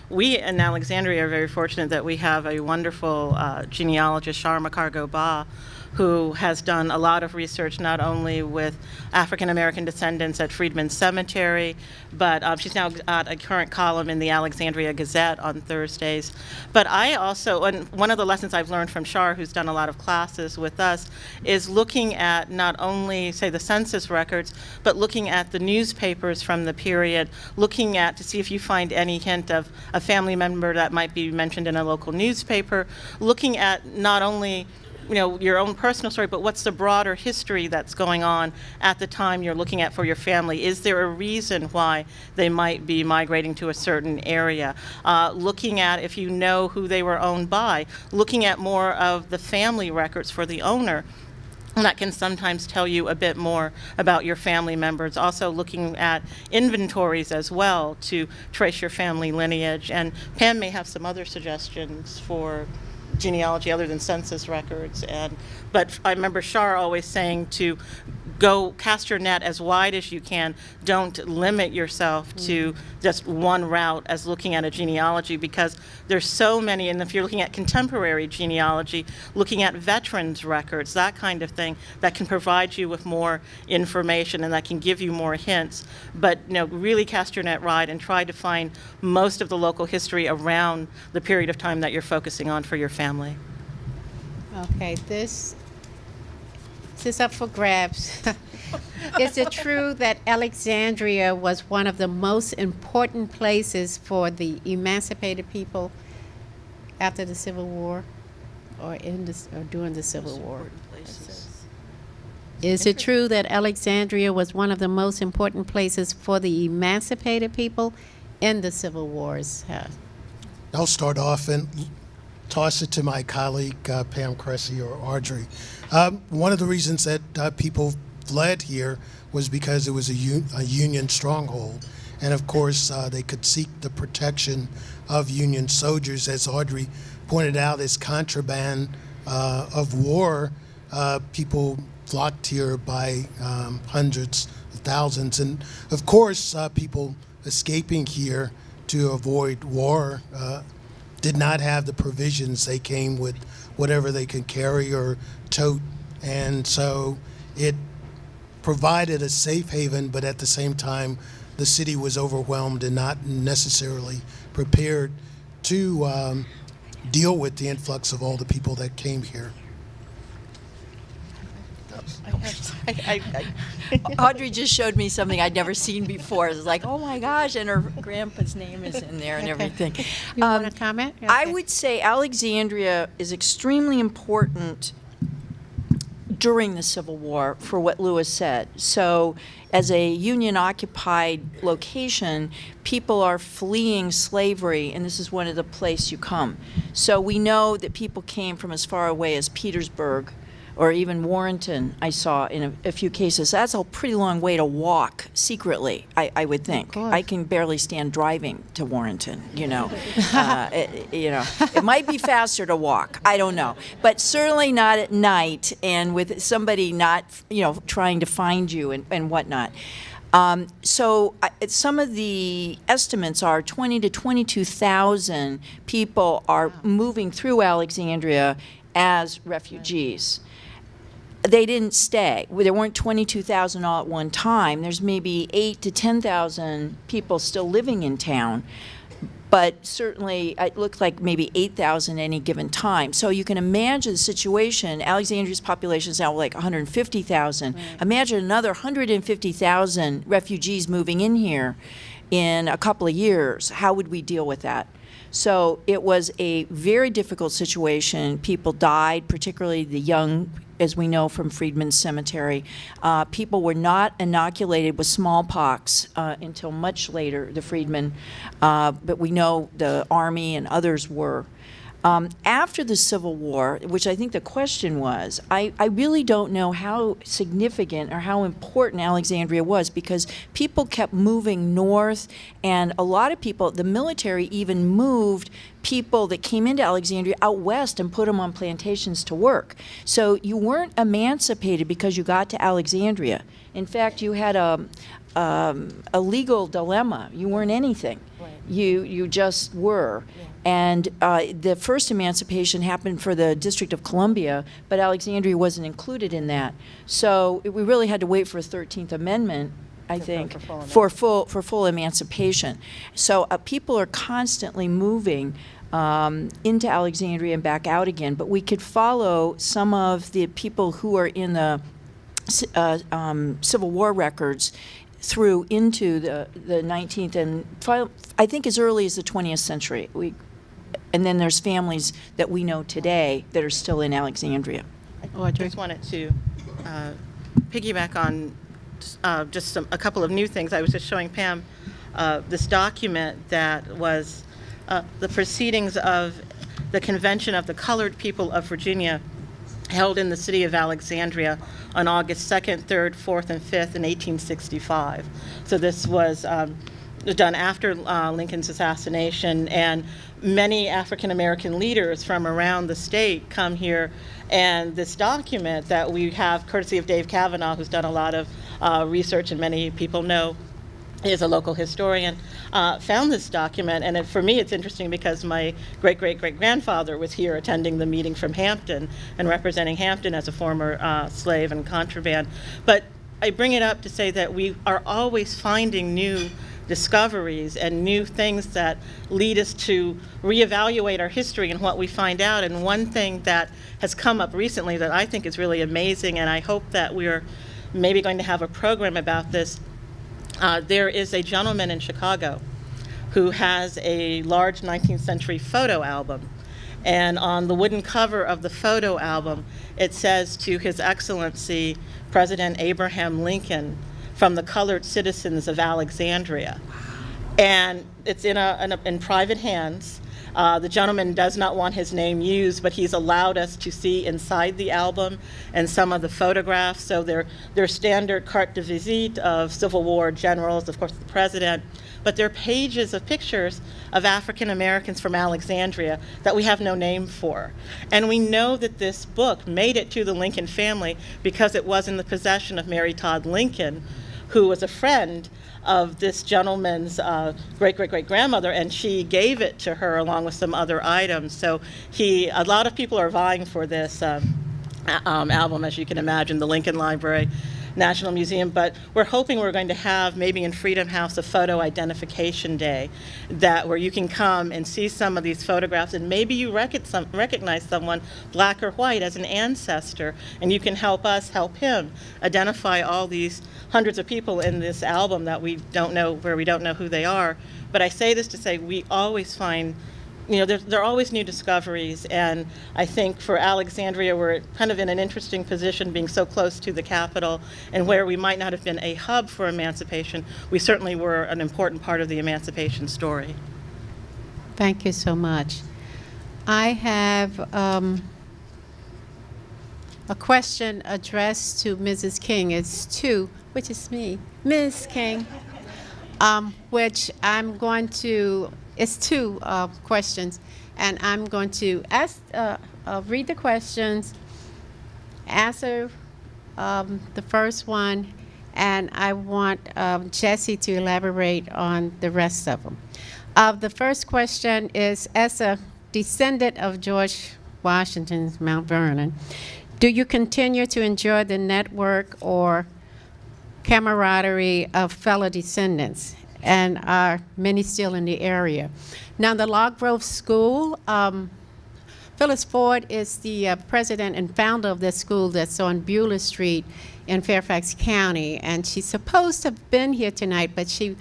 We in Alexandria are very fortunate that we have a wonderful genealogist, Shar Makargo Ba, who has done a lot of research not only with African American descendants at Freedman Cemetery, but she's now got a current column in the Alexandria Gazette on Thursdays. But I also, and one of the lessons I've learned from Shar, who's done a lot of classes with us, is looking at not only, say, the census records, but looking at the newspapers from the period, looking at to see if you find any hint of a family member that might be mentioned in a local newspaper, looking at not only your own personal story, but what's the broader history that's going on at the time you're looking at for your family? Is there a reason why they might be migrating to a certain area? Looking at if you know who they were owned by, looking at more of the family records for the owner. And that can sometimes tell you a bit more about your family members. Also looking at inventories as well to trace your family lineage. And Pam may have some other suggestions for genealogy other than census records. But I remember Shar always saying to go cast your net as wide as you can. Don't limit yourself to just one route as looking at a genealogy, because there's so many, and if you're looking at contemporary genealogy, looking at veterans records, that kind of thing, that can provide you with more information and that can give you more hints. But really cast your net wide and try to find most of the local history around the period of time that you're focusing on for your family. Okay, this is up for grabs. Is it true that Alexandria was one of the most important places for the emancipated people after the Civil War, or during the Civil War? Is it true that Alexandria was one of the most important places for the emancipated people in the Civil Wars? I'll start off and toss it to my colleague, Pam Cressy or Audrey. One of the reasons that people fled here was because it was a Union stronghold. And of course, they could seek the protection of Union soldiers. As Audrey pointed out, as contraband of war, people flocked here by hundreds of thousands. And of course, people escaping here to avoid war did not have the provisions. They came with whatever they could carry or tote, and so it provided a safe haven, but at the same time the city was overwhelmed and not necessarily prepared to deal with the influx of all the people that came here. Audrey just showed me something I'd never seen before. It was like, oh my gosh, and her grandpa's name is in there and everything. You want to comment? I Okay. would say Alexandria is extremely important during the Civil War for what Lewis said. So as a Union-occupied location, people are fleeing slavery, and this is one of the places you come. So we know that people came from as far away as Petersburg, or even Warrenton, I saw in a few cases. That's a pretty long way to walk secretly, I would think. course. I can barely stand driving to Warrenton, It might be faster to walk, I don't know. But certainly not at night and with somebody not, trying to find you and whatnot. So some of the estimates are 20 to 22,000 people are moving through Alexandria as refugees. They didn't stay. There weren't 22,000 all at one time. There's maybe 8 to 10,000 people still living in town, but certainly it looked like maybe 8,000 any given time. So you can imagine the situation. Alexandria's population is now like 150,000. Right. Imagine another 150,000 refugees moving in here in a couple of years. How would we deal with that? So it was a very difficult situation. People died, particularly the young, as we know from Freedman's Cemetery. People were not inoculated with smallpox until much later, the Freedmen, but we know the Army and others were. After the Civil War, which I think the question was, I really don't know how significant or how important Alexandria was, because people kept moving north, and a lot of people, the military even moved people that came into Alexandria out west and put them on plantations to work. So you weren't emancipated because you got to Alexandria. In fact, you had a legal dilemma. You weren't anything. Right. You just were. And the first emancipation happened for the District of Columbia, but Alexandria wasn't included in that. So we really had to wait for a 13th Amendment, I think, for full emancipation. So people are constantly moving into Alexandria and back out again. But we could follow some of the people who are in the Civil War records through into the 19th and I think as early as the 20th century. And then there's families that we know today that are still in Alexandria. I just wanted to piggyback on just a couple of new things. I was just showing Pam this document that was the proceedings of the Convention of the Colored People of Virginia, held in the city of Alexandria on August 2nd, 3rd, 4th, and 5th in 1865. So this was done after Lincoln's assassination, and many African American leaders from around the state come here. And this document that we have, courtesy of Dave Kavanaugh, who's done a lot of research and many people know is a local historian, found this document. And for me, it's interesting because my great-great-great-grandfather was here attending the meeting from Hampton and representing Hampton as a former slave and contraband. But I bring it up to say that we are always finding new discoveries and new things that lead us to reevaluate our history and what we find out. And one thing that has come up recently that I think is really amazing, and I hope that we're maybe going to have a program about this, there is a gentleman in Chicago who has a large 19th century photo album. And on the wooden cover of the photo album, it says, "To His Excellency, President Abraham Lincoln, from the colored citizens of Alexandria." And it's in private hands. The gentleman does not want his name used, but he's allowed us to see inside the album and some of the photographs. So they're standard carte de visite of Civil War generals, of course the president, but they're pages of pictures of African Americans from Alexandria that we have no name for. And we know that this book made it to the Lincoln family because it was in the possession of Mary Todd Lincoln, who was a friend of this gentleman's great-great-great-grandmother, and she gave it to her along with some other items. So a lot of people are vying for this album, as you can imagine, the Lincoln Library, National Museum, but we're hoping we're going to have maybe in Freedom House a photo identification day where you can come and see some of these photographs, and maybe you recognize someone, black or white, as an ancestor, and you can help us help him identify all these hundreds of people in this album that we don't know who they are. But I say this to say we always find, there are always new discoveries, and I think for Alexandria, we're kind of in an interesting position being so close to the capital, and where we might not have been a hub for emancipation, we certainly were an important part of the emancipation story. Thank you so much. I have a question addressed to Mrs. King. It's two, which is me, Ms. King, which I'm going to, it's two questions, and I'm going to read the questions, answer the first one, and I want Jessie to elaborate on the rest of them. The first question is, as a descendant of George Washington's Mount Vernon, do you continue to enjoy the network or camaraderie of fellow descendants? And are many still in the area? Now, the Log Grove School, Phyllis Ford is the president and founder of this school that's on Beulah Street in Fairfax County, and she's supposed to have been here tonight, but she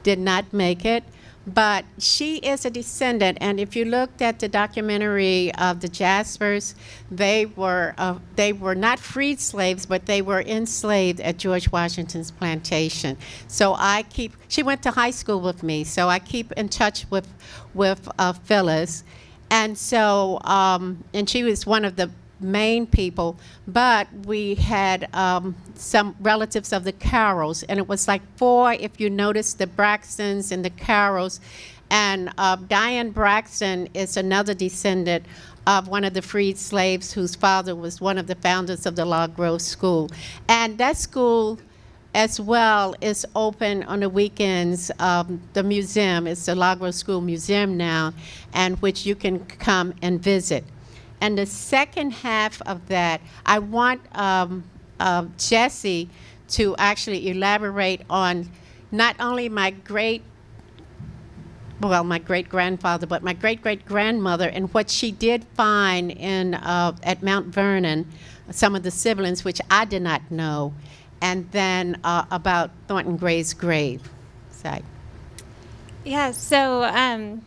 did not make it. But she is a descendant, and if you looked at the documentary of the Jaspers, they were not freed slaves, but they were enslaved at George Washington's plantation. So she went to high school with me, so I keep in touch with Phyllis, and so and she was one of the main people, but we had some relatives of the Carrolls, and it was like four, if you notice, the Braxtons and the Carrolls, and Diane Braxton is another descendant of one of the freed slaves whose father was one of the founders of the Log Grove School. And that school as well is open on the weekends. The museum, it's the Lagos School Museum now, and which you can come and visit. And the second half of that, I want Jessie to actually elaborate on not only my great-grandfather, but my great-great-grandmother and what she did find in at Mount Vernon, some of the siblings, which I did not know, and then about Thornton Gray's grave. So. Yeah, so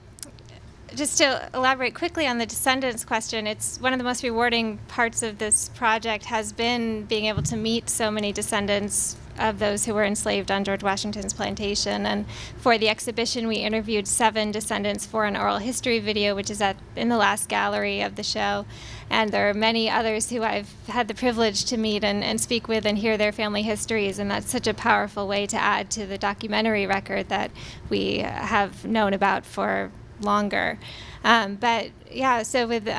just to elaborate quickly on the descendants question, it's one of the most rewarding parts of this project has been being able to meet so many descendants of those who were enslaved on George Washington's plantation. And for the exhibition, we interviewed 7 descendants for an oral history video, which is in the last gallery of the show. And there are many others who I've had the privilege to meet and speak with and hear their family histories. And that's such a powerful way to add to the documentary record that we have known about for longer. But yeah, so with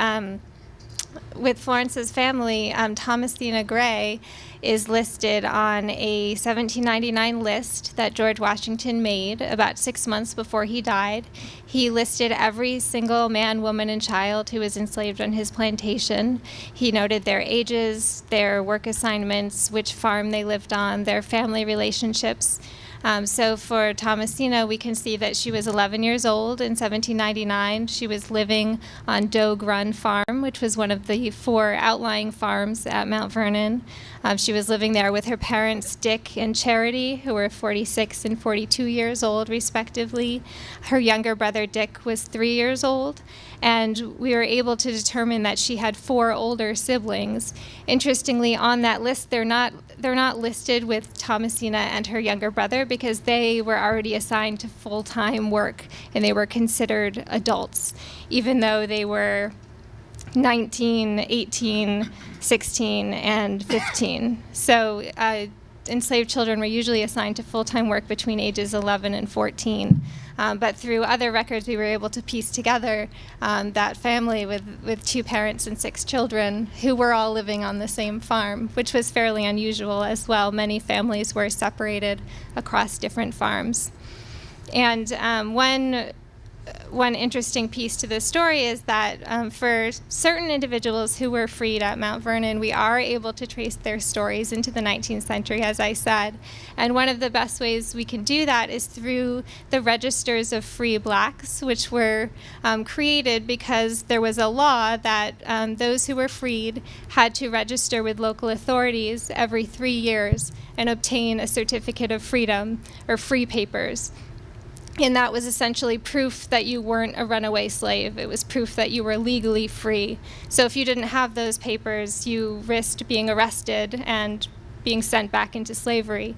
Florence's family, Thomasina Gray is listed on a 1799 list that George Washington made about 6 months before he died. He listed every single man, woman, and child who was enslaved on his plantation. He noted their ages, their work assignments, which farm they lived on, their family relationships. So for Thomasina, we can see that she was 11 years old in 1799. She was living on Dogue Run Farm, which was one of the 4 outlying farms at Mount Vernon. She was living there with her parents, Dick and Charity, who were 46 and 42 years old, respectively. Her younger brother, Dick, was 3 years old. And we were able to determine that she had 4 older siblings. Interestingly, on that list, they're not listed with Thomasina and her younger brother because they were already assigned to full-time work and they were considered adults, even though they were 19, 18, 16, and 15. So enslaved children were usually assigned to full-time work between ages 11 and 14. But through other records, we were able to piece together that family with 2 parents and 6 children who were all living on the same farm, which was fairly unusual as well. Many families were separated across different farms. And one interesting piece to this story is that for certain individuals who were freed at Mount Vernon, we are able to trace their stories into the 19th century, as I said. And one of the best ways we can do that is through the registers of free blacks, which were created because there was a law that those who were freed had to register with local authorities every 3 years and obtain a certificate of freedom or free papers. And that was essentially proof that you weren't a runaway slave. It was proof that you were legally free. So if you didn't have those papers, you risked being arrested and being sent back into slavery.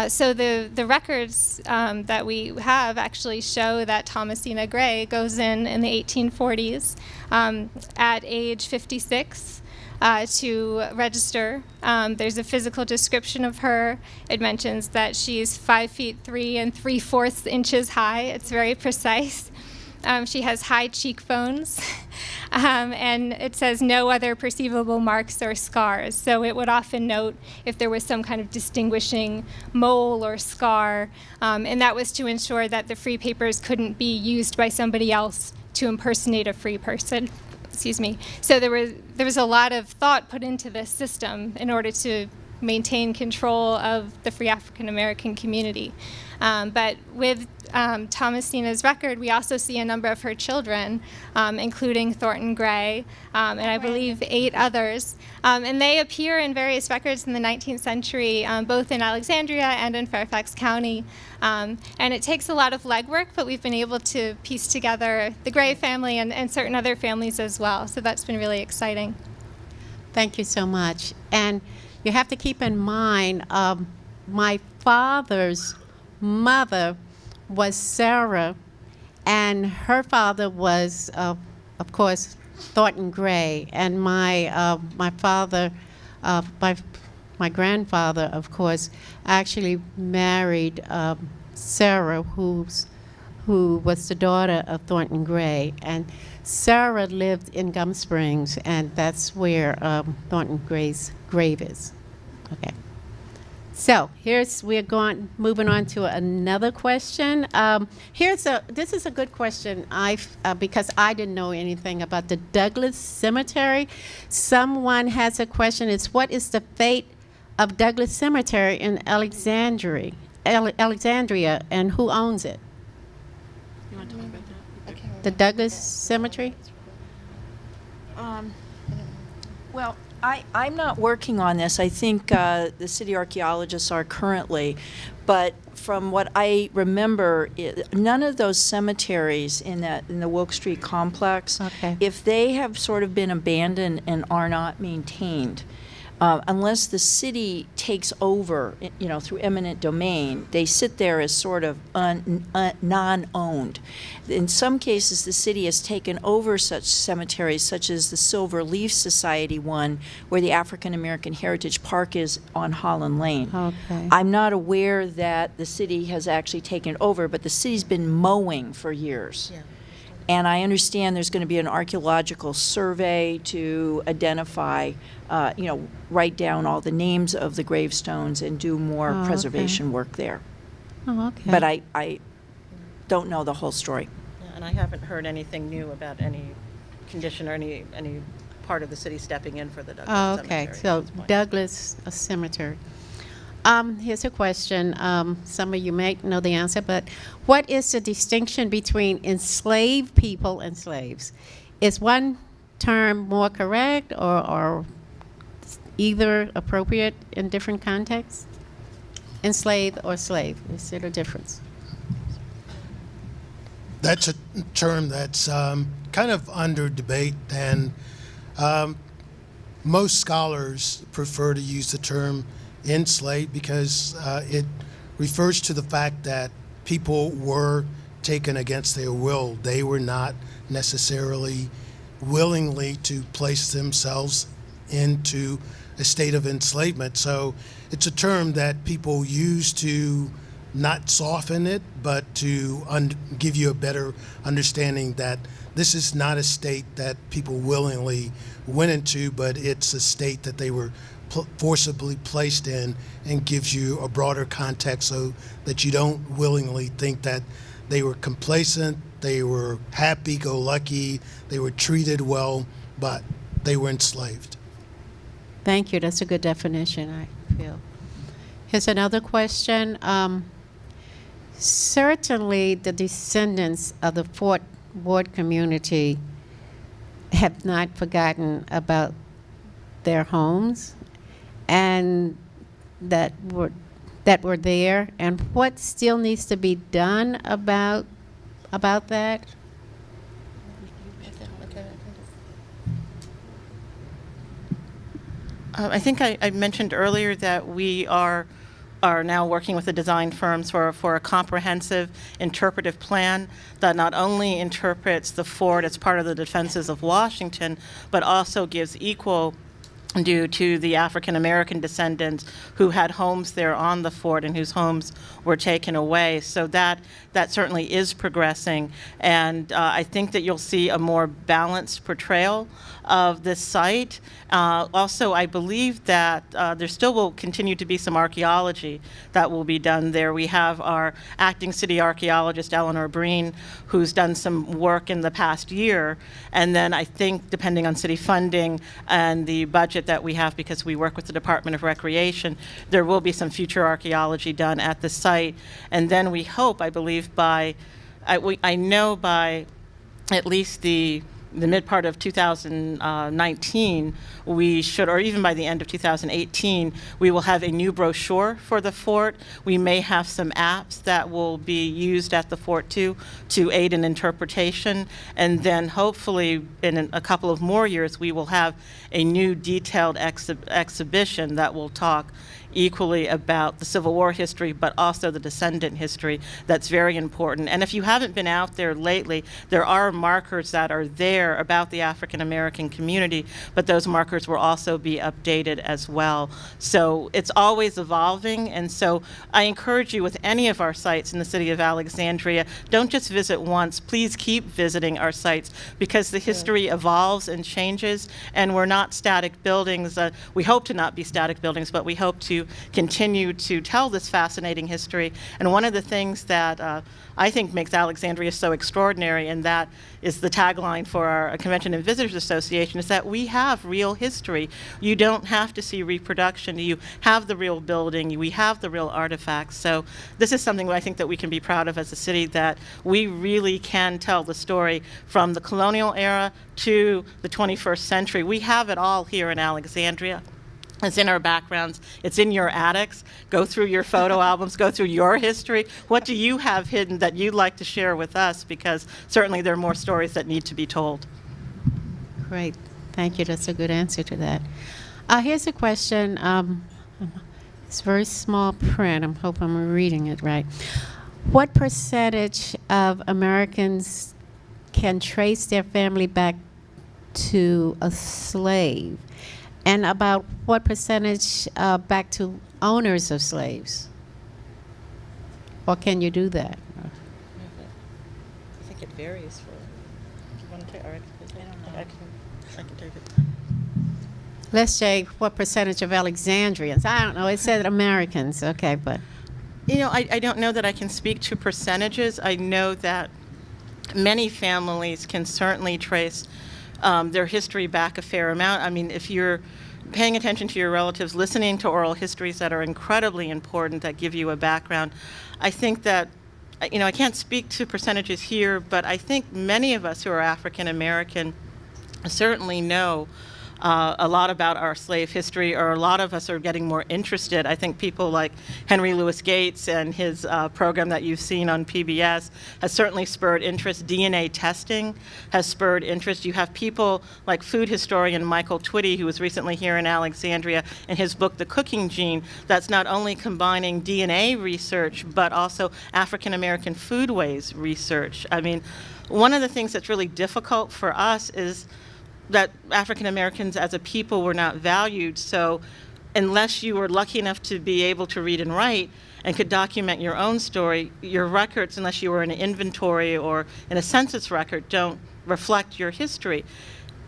So the records that we have actually show that Thomasina Gray goes in the 1840s at age 56. To register. There's a physical description of her. It mentions that she's 5 feet 3 3/4 inches high. It's very precise. She has high cheekbones, and it says no other perceivable marks or scars. So it would often note if there was some kind of distinguishing mole or scar, and that was to ensure that the free papers couldn't be used by somebody else to impersonate a free person. Excuse me. So there was a lot of thought put into this system in order to maintain control of the free African American community. But with Thomasina's record, we also see a number of her children, including Thornton Gray, and I believe 8 others. And they appear in various records in the 19th century, both in Alexandria and in Fairfax County. And it takes a lot of legwork, but we've been able to piece together the Gray family and certain other families as well. So that's been really exciting. Thank you so much. And you have to keep in mind, my father's mother was Sarah, and her father was, of course, Thornton Gray. And my father, my grandfather, of course, actually married Sarah, who was the daughter of Thornton Gray. And Sarah lived in Gum Springs, and that's where Thornton Gray's grave is. Okay. So moving on to another question. This is a good question. Because I didn't know anything about the Douglas Cemetery. Someone has a question. It's what is the fate of Douglas Cemetery in Alexandria, and who owns it? You want to talk about that? The Douglas Cemetery? Well, I'm not working on this. I think the city archaeologists are currently, but from what I remember, none of those cemeteries in the Wilk Street complex, Okay. if they have sort of been abandoned and are not maintained, unless the city takes over, through eminent domain, they sit there as sort of non-owned. In some cases, the city has taken over such cemeteries, such as the Silver Leaf Society one, where the African American Heritage Park is on Holland Lane. Okay. I'm not aware that the city has actually taken over, but the city's been mowing for years. Yeah. And I understand there's going to be an archaeological survey to identify, write down all the names of the gravestones and do more Oh, okay. preservation work there. Oh, okay. But I don't know the whole story. Yeah, and I haven't heard anything new about any condition or any part of the city stepping in for the Douglas Oh, Cemetery. okay. at So this point. Douglas Cemetery. Here's a question. Some of you may know the answer, but what is the distinction between enslaved people and slaves? Is one term more correct or either appropriate in different contexts? Enslaved or slave? Is there a difference? That's a term that's kind of under debate, and most scholars prefer to use the term enslaved because it refers to the fact that people were taken against their will. They were not necessarily willingly to place themselves into a state of enslavement. So it's a term that people use to not soften it, but to give you a better understanding that this is not a state that people willingly went into, but it's a state that they were forcibly placed in, and gives you a broader context so that you don't willingly think that they were complacent, they were happy-go-lucky, they were treated well, but they were enslaved. Thank you. That's a good definition, I feel. Here's another question. Certainly, the descendants of the Fort Ward community have not forgotten about their homes and that were there, and what still needs to be done about that? I think I mentioned earlier that we are now working with the design firms for a comprehensive interpretive plan that not only interprets the fort as part of the defenses of Washington, but also gives equal due to the African American descendants who had homes there on the fort and whose homes were taken away. So that certainly is progressing, and I think that you'll see a more balanced portrayal of this site. Also, I believe that there still will continue to be some archaeology that will be done there. We have our acting city archaeologist, Eleanor Breen, who's done some work in the past year, and then I think, depending on city funding and the budget that we have, because we work with the Department of Recreation, there will be some future archaeology done at the site. And then we hope, I believe, I know by at least the mid part of 2019, we should, or even by the end of 2018, we will have a new brochure for the fort. We may have some apps that will be used at the fort too, to aid in interpretation. And then hopefully in a couple of more years, we will have a new detailed exhibition that will talk equally about the Civil War history, but also the descendant history. That's very important. And if you haven't been out there lately, there are markers that are there about the African American community, but those markers will also be updated as well. So it's always evolving, and so I encourage you with any of our sites in the city of Alexandria, don't just visit once, please keep visiting our sites, because the history evolves and changes, and we're not static buildings. We hope to not be static buildings, but we hope to to continue to tell this fascinating history. And one of the things that I think makes Alexandria so extraordinary, and that is the tagline for our Convention and Visitors Association, is that we have real history. You don't have to see reproduction. You have the real building. We have the real artifacts. So this is something I think that we can be proud of as a city, that we really can tell the story from the colonial era to the 21st century. We have it all here in Alexandria. It's in our backgrounds. It's in your attics. Go through your photo albums. Go through your history. What do you have hidden that you'd like to share with us? Because certainly there are more stories that need to be told. Great. Thank you. That's a good answer to that. Here's a question. It's very small print. I hope I'm reading it right. What percentage of Americans can trace their family back to a slave? And about what percentage back to owners of slaves? Or can you do that? I think it varies for. Do you want to take? All right. I can take it. Let's say what percentage of Alexandrians? I don't know. It said Americans. Okay, but. You know, I don't know that I can speak to percentages. I know that many families can certainly trace their history back a fair amount. I mean, if you're paying attention to your relatives, listening to oral histories that are incredibly important, that give you a background, I think that, you know, I can't speak to percentages here, but I think many of us who are African American certainly know a lot about our slave history, or a lot of us are getting more interested. I think people like Henry Louis Gates and his program that you've seen on PBS has certainly spurred interest. DNA testing has spurred interest. You have people like food historian Michael Twitty, who was recently here in Alexandria, in his book, The Cooking Gene, that's not only combining DNA research, but also African American foodways research. I mean, one of the things that's really difficult for us is that African Americans as a people were not valued. So unless you were lucky enough to be able to read and write and could document your own story, your records, unless you were in an inventory or in a census record, don't reflect your history.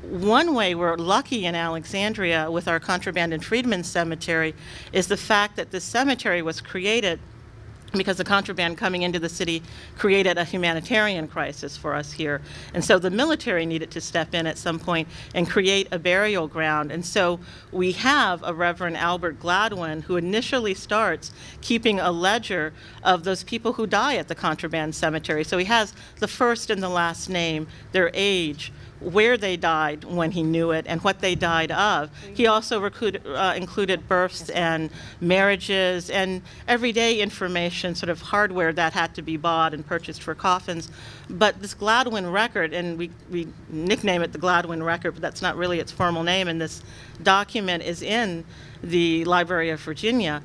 One way we're lucky in Alexandria with our Contraband and Freedman Cemetery is the fact that this cemetery was created because the contraband coming into the city created a humanitarian crisis for us here. And so the military needed to step in at some point and create a burial ground. And so we have a Reverend Albert Gladwin who initially starts keeping a ledger of those people who die at the Contraband Cemetery. So he has the first and the last name, their age, where they died when he knew it, and what they died of. He also included births and marriages and everyday information, sort of hardware that had to be bought and purchased for coffins. But this Gladwin record, and we nickname it the Gladwin record, but that's not really its formal name, and this document is in the Library of Virginia,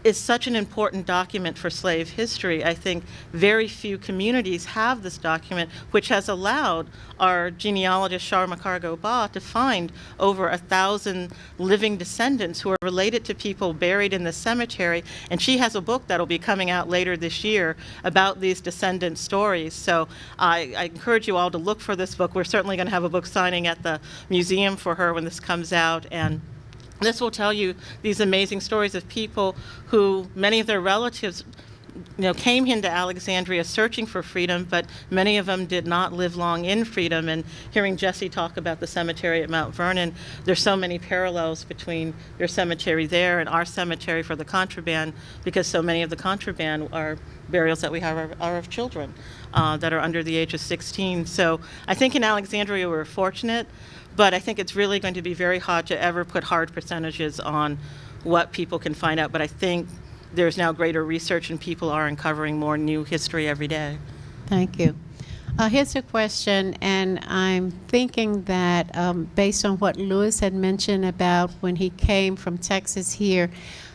is such an important document for slave history. I think very few communities have this document, which has allowed our genealogist Char McCargo-Baugh to find over 1,000 living descendants who are related to people buried in the cemetery. And she has a book that'll be coming out later this year about these descendant stories. So I encourage you all to look for this book. We're certainly going to have a book signing at the museum for her when this comes out. And this will tell you these amazing stories of people who, many of their relatives, came into Alexandria searching for freedom, but many of them did not live long in freedom. And hearing Jessie talk about the cemetery at Mount Vernon, there's so many parallels between your cemetery there and our cemetery for the Contraband, because so many of the Contraband are burials that we have are of children that are under the age of 16. So I think in Alexandria we're fortunate, but I think it's really going to be very hard to ever put hard percentages on what people can find out. But I think there's now greater research and people are uncovering more new history every day. Thank you. Here's a question, and I'm thinking that based on what Lewis had mentioned about when he came from Texas here,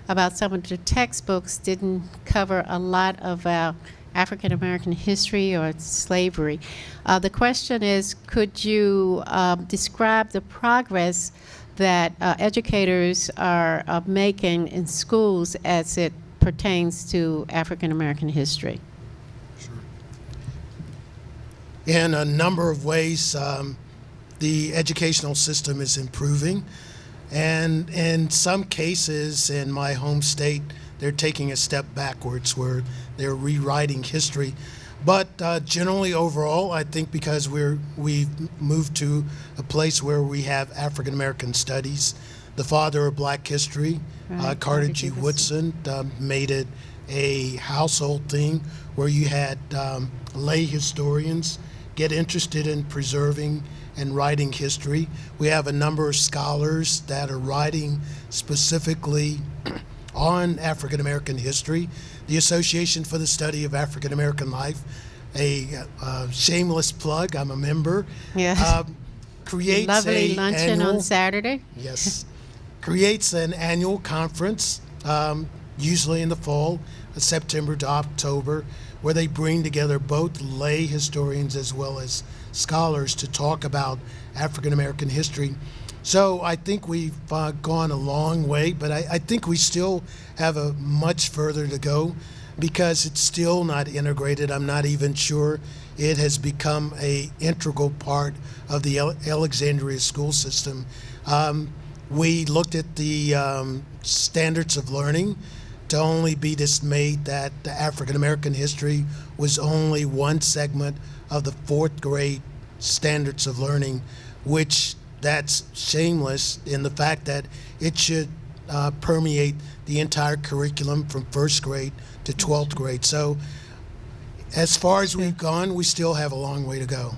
about some of the textbooks didn't cover a lot of our African American history or slavery. The question is, could you describe the progress that educators are making in schools as it pertains to African American history? Sure. In a number of ways, the educational system is improving. And in some cases, in my home state, they're taking a step backwards where they're rewriting history. But generally, overall, I think because we've moved to a place where we have African American studies, the father of Black history, Right, Carter G. Woodson, made it a household thing where you had lay historians get interested in preserving and writing history. We have a number of scholars that are writing specifically on African American history. The Association for the Study of African American Life, a shameless plug, I'm a member, Yes. creates Lovely a luncheon annual, on Saturday. yes, creates an annual conference, usually in the fall, September to October, where they bring together both lay historians as well as scholars to talk about African American history. So I think we've gone a long way, but I think we still have a much further to go because it's still not integrated. I'm not even sure it has become a integral part of the Alexandria school system. We looked at the standards of learning to only be dismayed that the African American history was only one segment of the 4th grade standards of learning, which that's shameless in the fact that it should permeate the entire curriculum from 1st grade to 12th grade. So as far as we've gone, we still have a long way to go.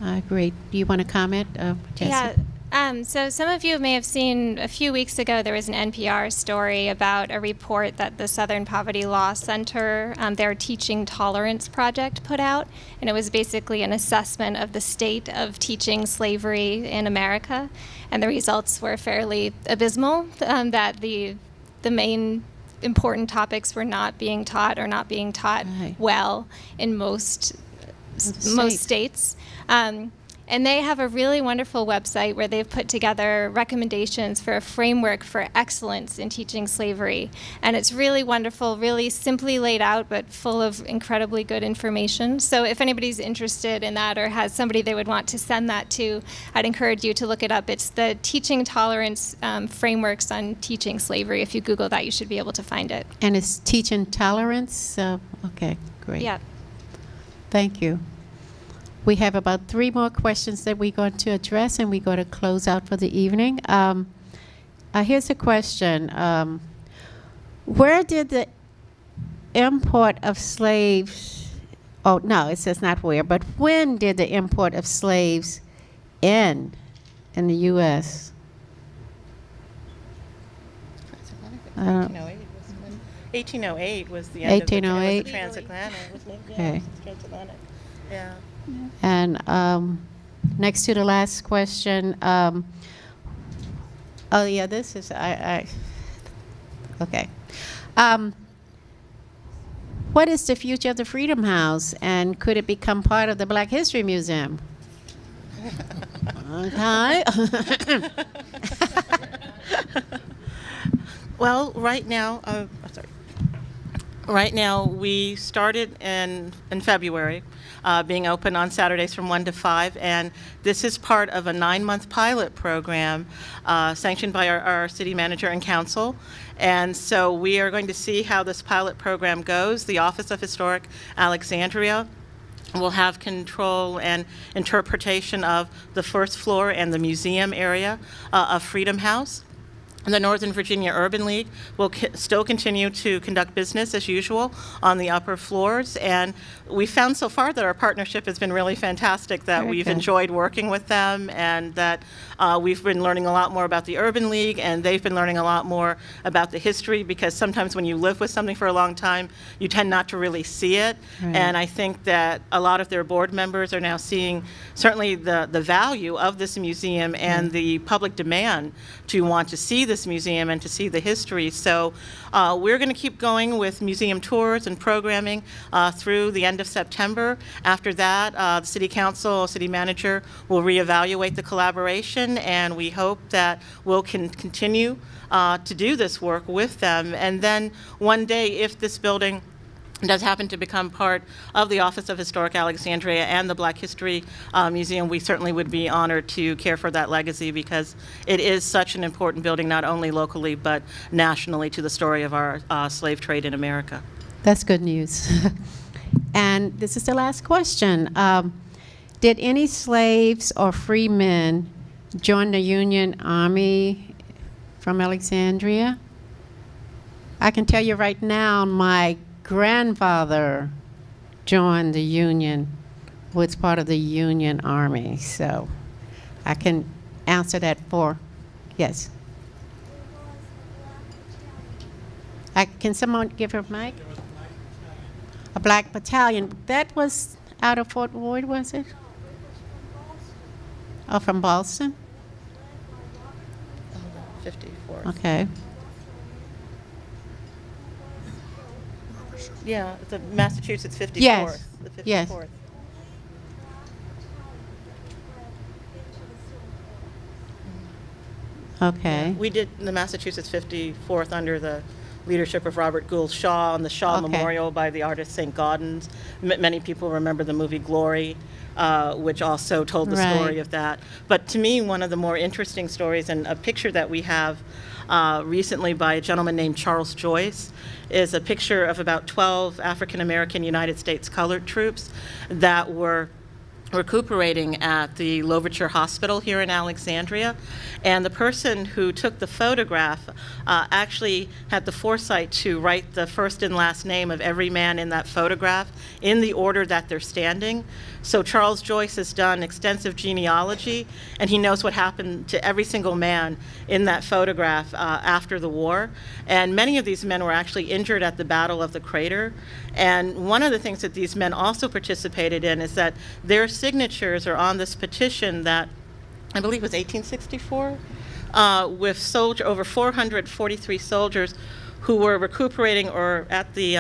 I agree. Do you want to comment, Jessie? Yeah. So some of you may have seen a few weeks ago there was an NPR story about a report that the Southern Poverty Law Center, their Teaching Tolerance project, put out, and it was basically an assessment of the state of teaching slavery in America, and the results were fairly abysmal. That the main important topics were not being taught or not being taught Right. well in most States. states. And they have a really wonderful website where they've put together recommendations for a framework for excellence in teaching slavery. And it's really wonderful, really simply laid out, but full of incredibly good information. So if anybody's interested in that or has somebody they would want to send that to, I'd encourage you to look it up. It's the Teaching Tolerance Frameworks on Teaching Slavery. If you Google that, you should be able to find it. And it's teaching tolerance? Okay, great. Yeah. Thank you. We have about 3 more questions that we're going to address, and we're going to close out for the evening. Here's a question. Where did the import of slaves, oh, no, it says not where, but when did the import of slaves end in the U.S.? 1808 was the end of the 1808? transatlantic. Wasn't it? Okay. Yeah, transatlantic. Yeah. And next to the last question, oh yeah, this is, okay. What is the future of the Freedom House, and could it become part of the Black History Museum? Okay. Well, right now, Right now, we started in February, being open on Saturdays from 1 to 5, and this is part of a 9-month pilot program sanctioned by our city manager and council. And so we are going to see how this pilot program goes. The Office of Historic Alexandria will have control and interpretation of the first floor and the museum area of Freedom House. The Northern Virginia Urban League will still continue to conduct business as usual on the upper floors, and we found so far that our partnership has been really fantastic, that we've enjoyed working with them, and that we've been learning a lot more about the Urban League, and they've been learning a lot more about the history, because sometimes when you live with something for a long time, you tend not to really see it. Right. And I think that a lot of their board members are now seeing certainly the value of this museum and the public demand to want to see this museum and to see the history. So we're going to keep going with museum tours and programming through the end of September. After that, the city council, city manager will reevaluate the collaboration, and we hope that we'll continue to do this work with them. And then one day, if this building does happen to become part of the Office of Historic Alexandria and the Black History Museum, we certainly would be honored to care for that legacy, because it is such an important building, not only locally but nationally, to the story of our slave trade in America. That's good news. And this is the last question. Did any slaves or freemen join the Union Army from Alexandria? I can tell you right now, my grandfather joined the Union, was part of the Union Army, so I can answer that for, yes. Can someone give her a mic? A black battalion. That was out of Fort Ward, was it? Oh, from Boston? 54. Okay. Yeah, the Massachusetts 54th. Yes, The 54th. yes. Okay. We did the Massachusetts 54th under the leadership of Robert Gould Shaw on the Shaw Okay. Memorial by the artist St. Gaudens. Many people remember the movie Glory, which also told the Right. story of that. But to me, one of the more interesting stories, and a picture that we have recently by a gentleman named Charles Joyce, is a picture of about 12 African-American United States colored troops that were recuperating at the Louverture Hospital here in Alexandria. And the person who took the photograph actually had the foresight to write the first and last name of every man in that photograph in the order that they're standing. So Charles Joyce has done extensive genealogy, and he knows what happened to every single man in that photograph after the war. And many of these men were actually injured at the Battle of the Crater. And one of the things that these men also participated in is that their signatures are on this petition that I believe was 1864, with over 443 soldiers who were recuperating or at the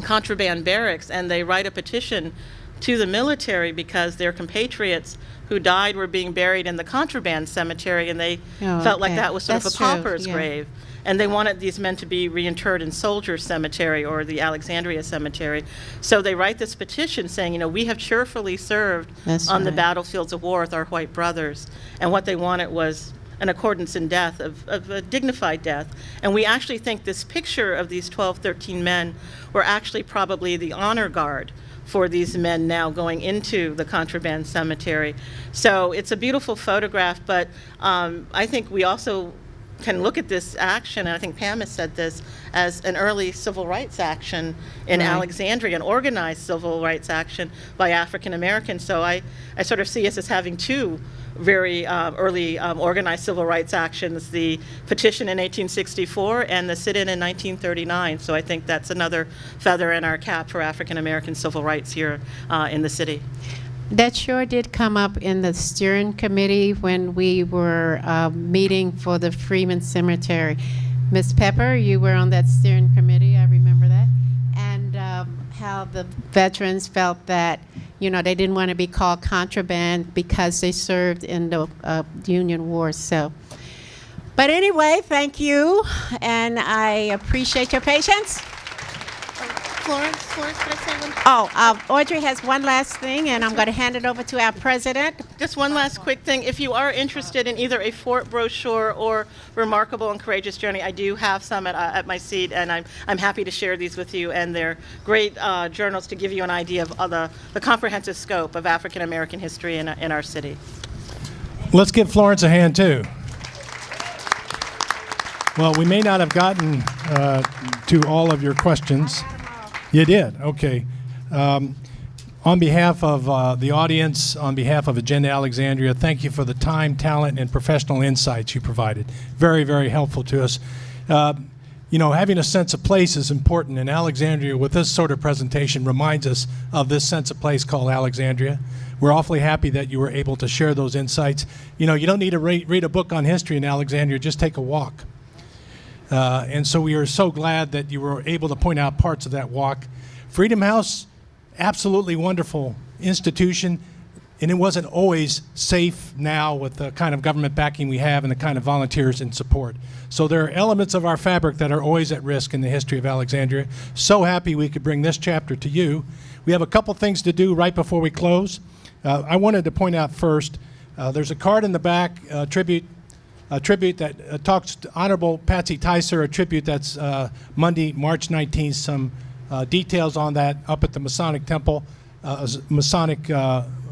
Contraband barracks, and they write a petition to the military because their compatriots who died were being buried in the Contraband cemetery, and they felt like okay. that was sort That's of a true, pauper's yeah. grave. And they wanted these men to be reinterred in Soldiers Cemetery or the Alexandria Cemetery. So they write this petition saying, you know, we have cheerfully served That's on the right. battlefields of war with our white brothers. And what they wanted was an accordance in death, of a dignified death. And we actually think this picture of these 12, 13 men were actually probably the honor guard for these men now going into the Contraband Cemetery. So it's a beautiful photograph, but I think we also can look at this action, and I think Pam has said this, as an early civil rights action in Right. Alexandria, an organized civil rights action by African Americans. So I sort of see us as having two very early organized civil rights actions, the petition in 1864 and the sit-in in 1939. So I think that's another feather in our cap for African American civil rights here in the city. That sure did come up in the steering committee when we were meeting for the Freedman Cemetery. Ms. Pepper, you were on that steering committee, I remember that. And how the veterans felt that, you know, they didn't want to be called contraband because they served in the Union War. So, but anyway, thank you, and I appreciate your patience. Florence, could I say one? Oh, Audrey has one last thing, and I'm going to hand it over to our president. Just one last quick thing. If you are interested in either a fort brochure or Remarkable and Courageous Journey, I do have some at my seat, and I'm happy to share these with you. And they're great journals to give you an idea of the comprehensive scope of African American history in our city. Let's give Florence a hand, too. Well, we may not have gotten to all of your questions. You did? Okay. On behalf of the audience, on behalf of Agenda Alexandria, thank you for the time, talent, and professional insights you provided. Very, very helpful to us. You know, having a sense of place is important, and Alexandria, with this sort of presentation, reminds us of this sense of place called Alexandria. We're awfully happy that you were able to share those insights. You know, you don't need to read a book on history in Alexandria, just take a walk. And so we are so glad that you were able to point out parts of that walk. Freedom House, absolutely wonderful institution. and it wasn't always safe now with the kind of government backing we have and the kind of volunteers and support. So there are elements of our fabric that are always at risk in the history of Alexandria. So happy we could bring this chapter to you. We have a couple things to do right before we close. I wanted to point out first, there's a card in the back, a tribute that talks to Honorable Patsy Tyser, a tribute that's Monday, March 19th, some details on that up at the Masonic Temple, Masonic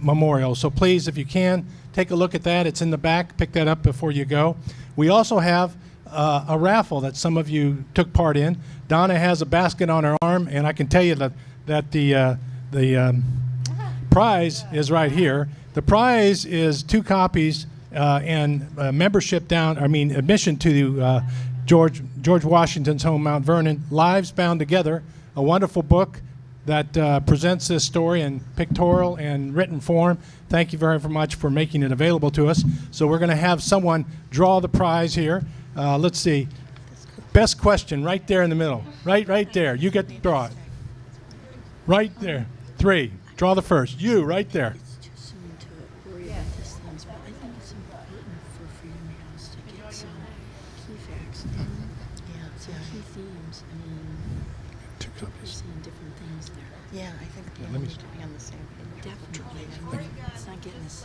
Memorial. So please, if you can, take a look at that. It's in the back. Pick that up before you go. We also have a raffle that some of you took part in. Donna has a basket on her arm, and I can tell you that the prize is right here. The prize is 2 copies and admission to George Washington's home, Mount Vernon, Lives Bound Together, a wonderful book that presents this story in pictorial and written form. Thank you very much for making it available to us. So we're going to have someone draw the prize here. Let's see. Best question right there in the middle. Right there. You get to draw it. Right there. 3. Draw the first. You, right there. It's too soon to worry about these things, but I think it's important for Freedom House to get some key facts and some key themes. I mean, 2 we're copies. seeing different things there. Yeah, I think we let me- need to be on the same page. Definitely. I mean, it's not getting us,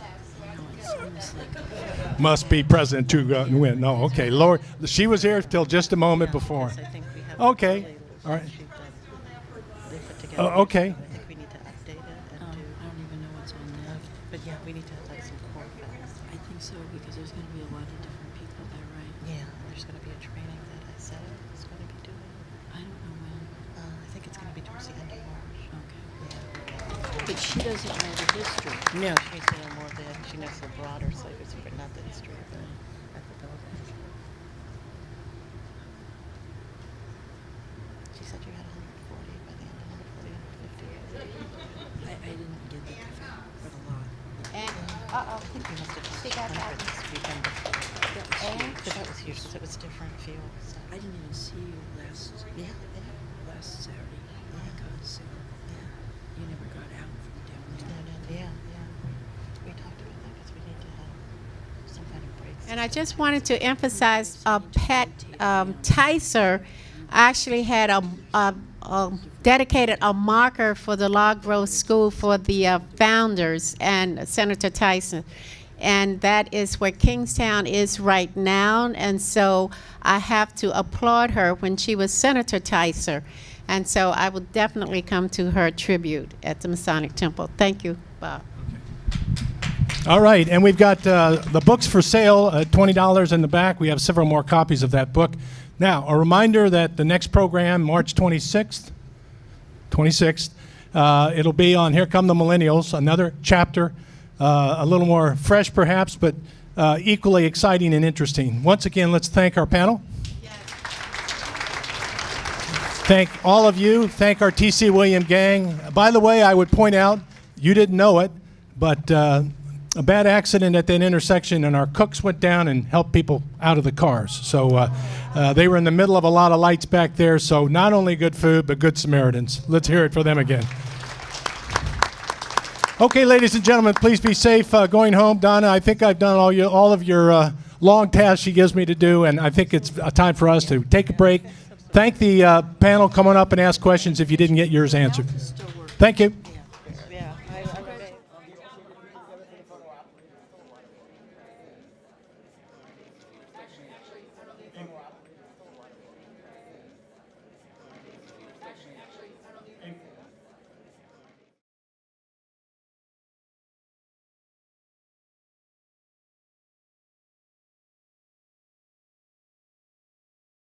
it's almost like Must be present to win. No, okay. Lord, she was here till just a moment before. I think we have Okay. a really All right. sheet that they put together. Okay. I think we need to update it and do, I don't even know what's on there. but yeah, we need to have like some core facts. I think so, because there's going to be a lot of different people there, right? Yeah, there's going to be a training that I said is going to be doing. I don't know when. I think it's going to be towards the end of March. Okay. But she doesn't know the history. No, she needs to know more than she knows the broader slavery, but not the history of the building. She said you had 140 by the end, 140, 150. I didn't get the figure, but a lot. I think we must have She got that. 100 this weekend before. But that was huge, because it was different feel. So. I didn't even see you last Yeah, Saturday because you never got out from down there. yeah. We talked about that because we need to have some kind of breaks. And I just wanted to emphasize, Pat Tyser actually had dedicated a marker for the Log Grove School for the founders and Senator Tyson. And that is where Kingstown is right now. And so I have to applaud her when she was Senator Tyser. And so I will definitely come to her tribute at the Masonic Temple. Thank you, Bob. All right, and we've got the books for sale at $20 in the back. We have several more copies of that book. Now, a reminder that the next program, March 26th, it'll be on Here Come the Millennials, another chapter, a little more fresh perhaps, but equally exciting and interesting. Once again, let's thank our panel. Thank all of you. Thank our T.C. William gang. By the way, I would point out, you didn't know it, but a bad accident at that intersection, and our cooks went down and helped people out of the cars. So they were in the middle of a lot of lights back there, so not only good food, but good Samaritans. Let's hear it for them again. Okay, ladies and gentlemen, please be safe going home. Donna, I think I've done all of your long tasks she gives me to do, and I think it's a time for us to take a break. Thank the panel. Come on up and ask questions if you didn't get yours answered. Thank you.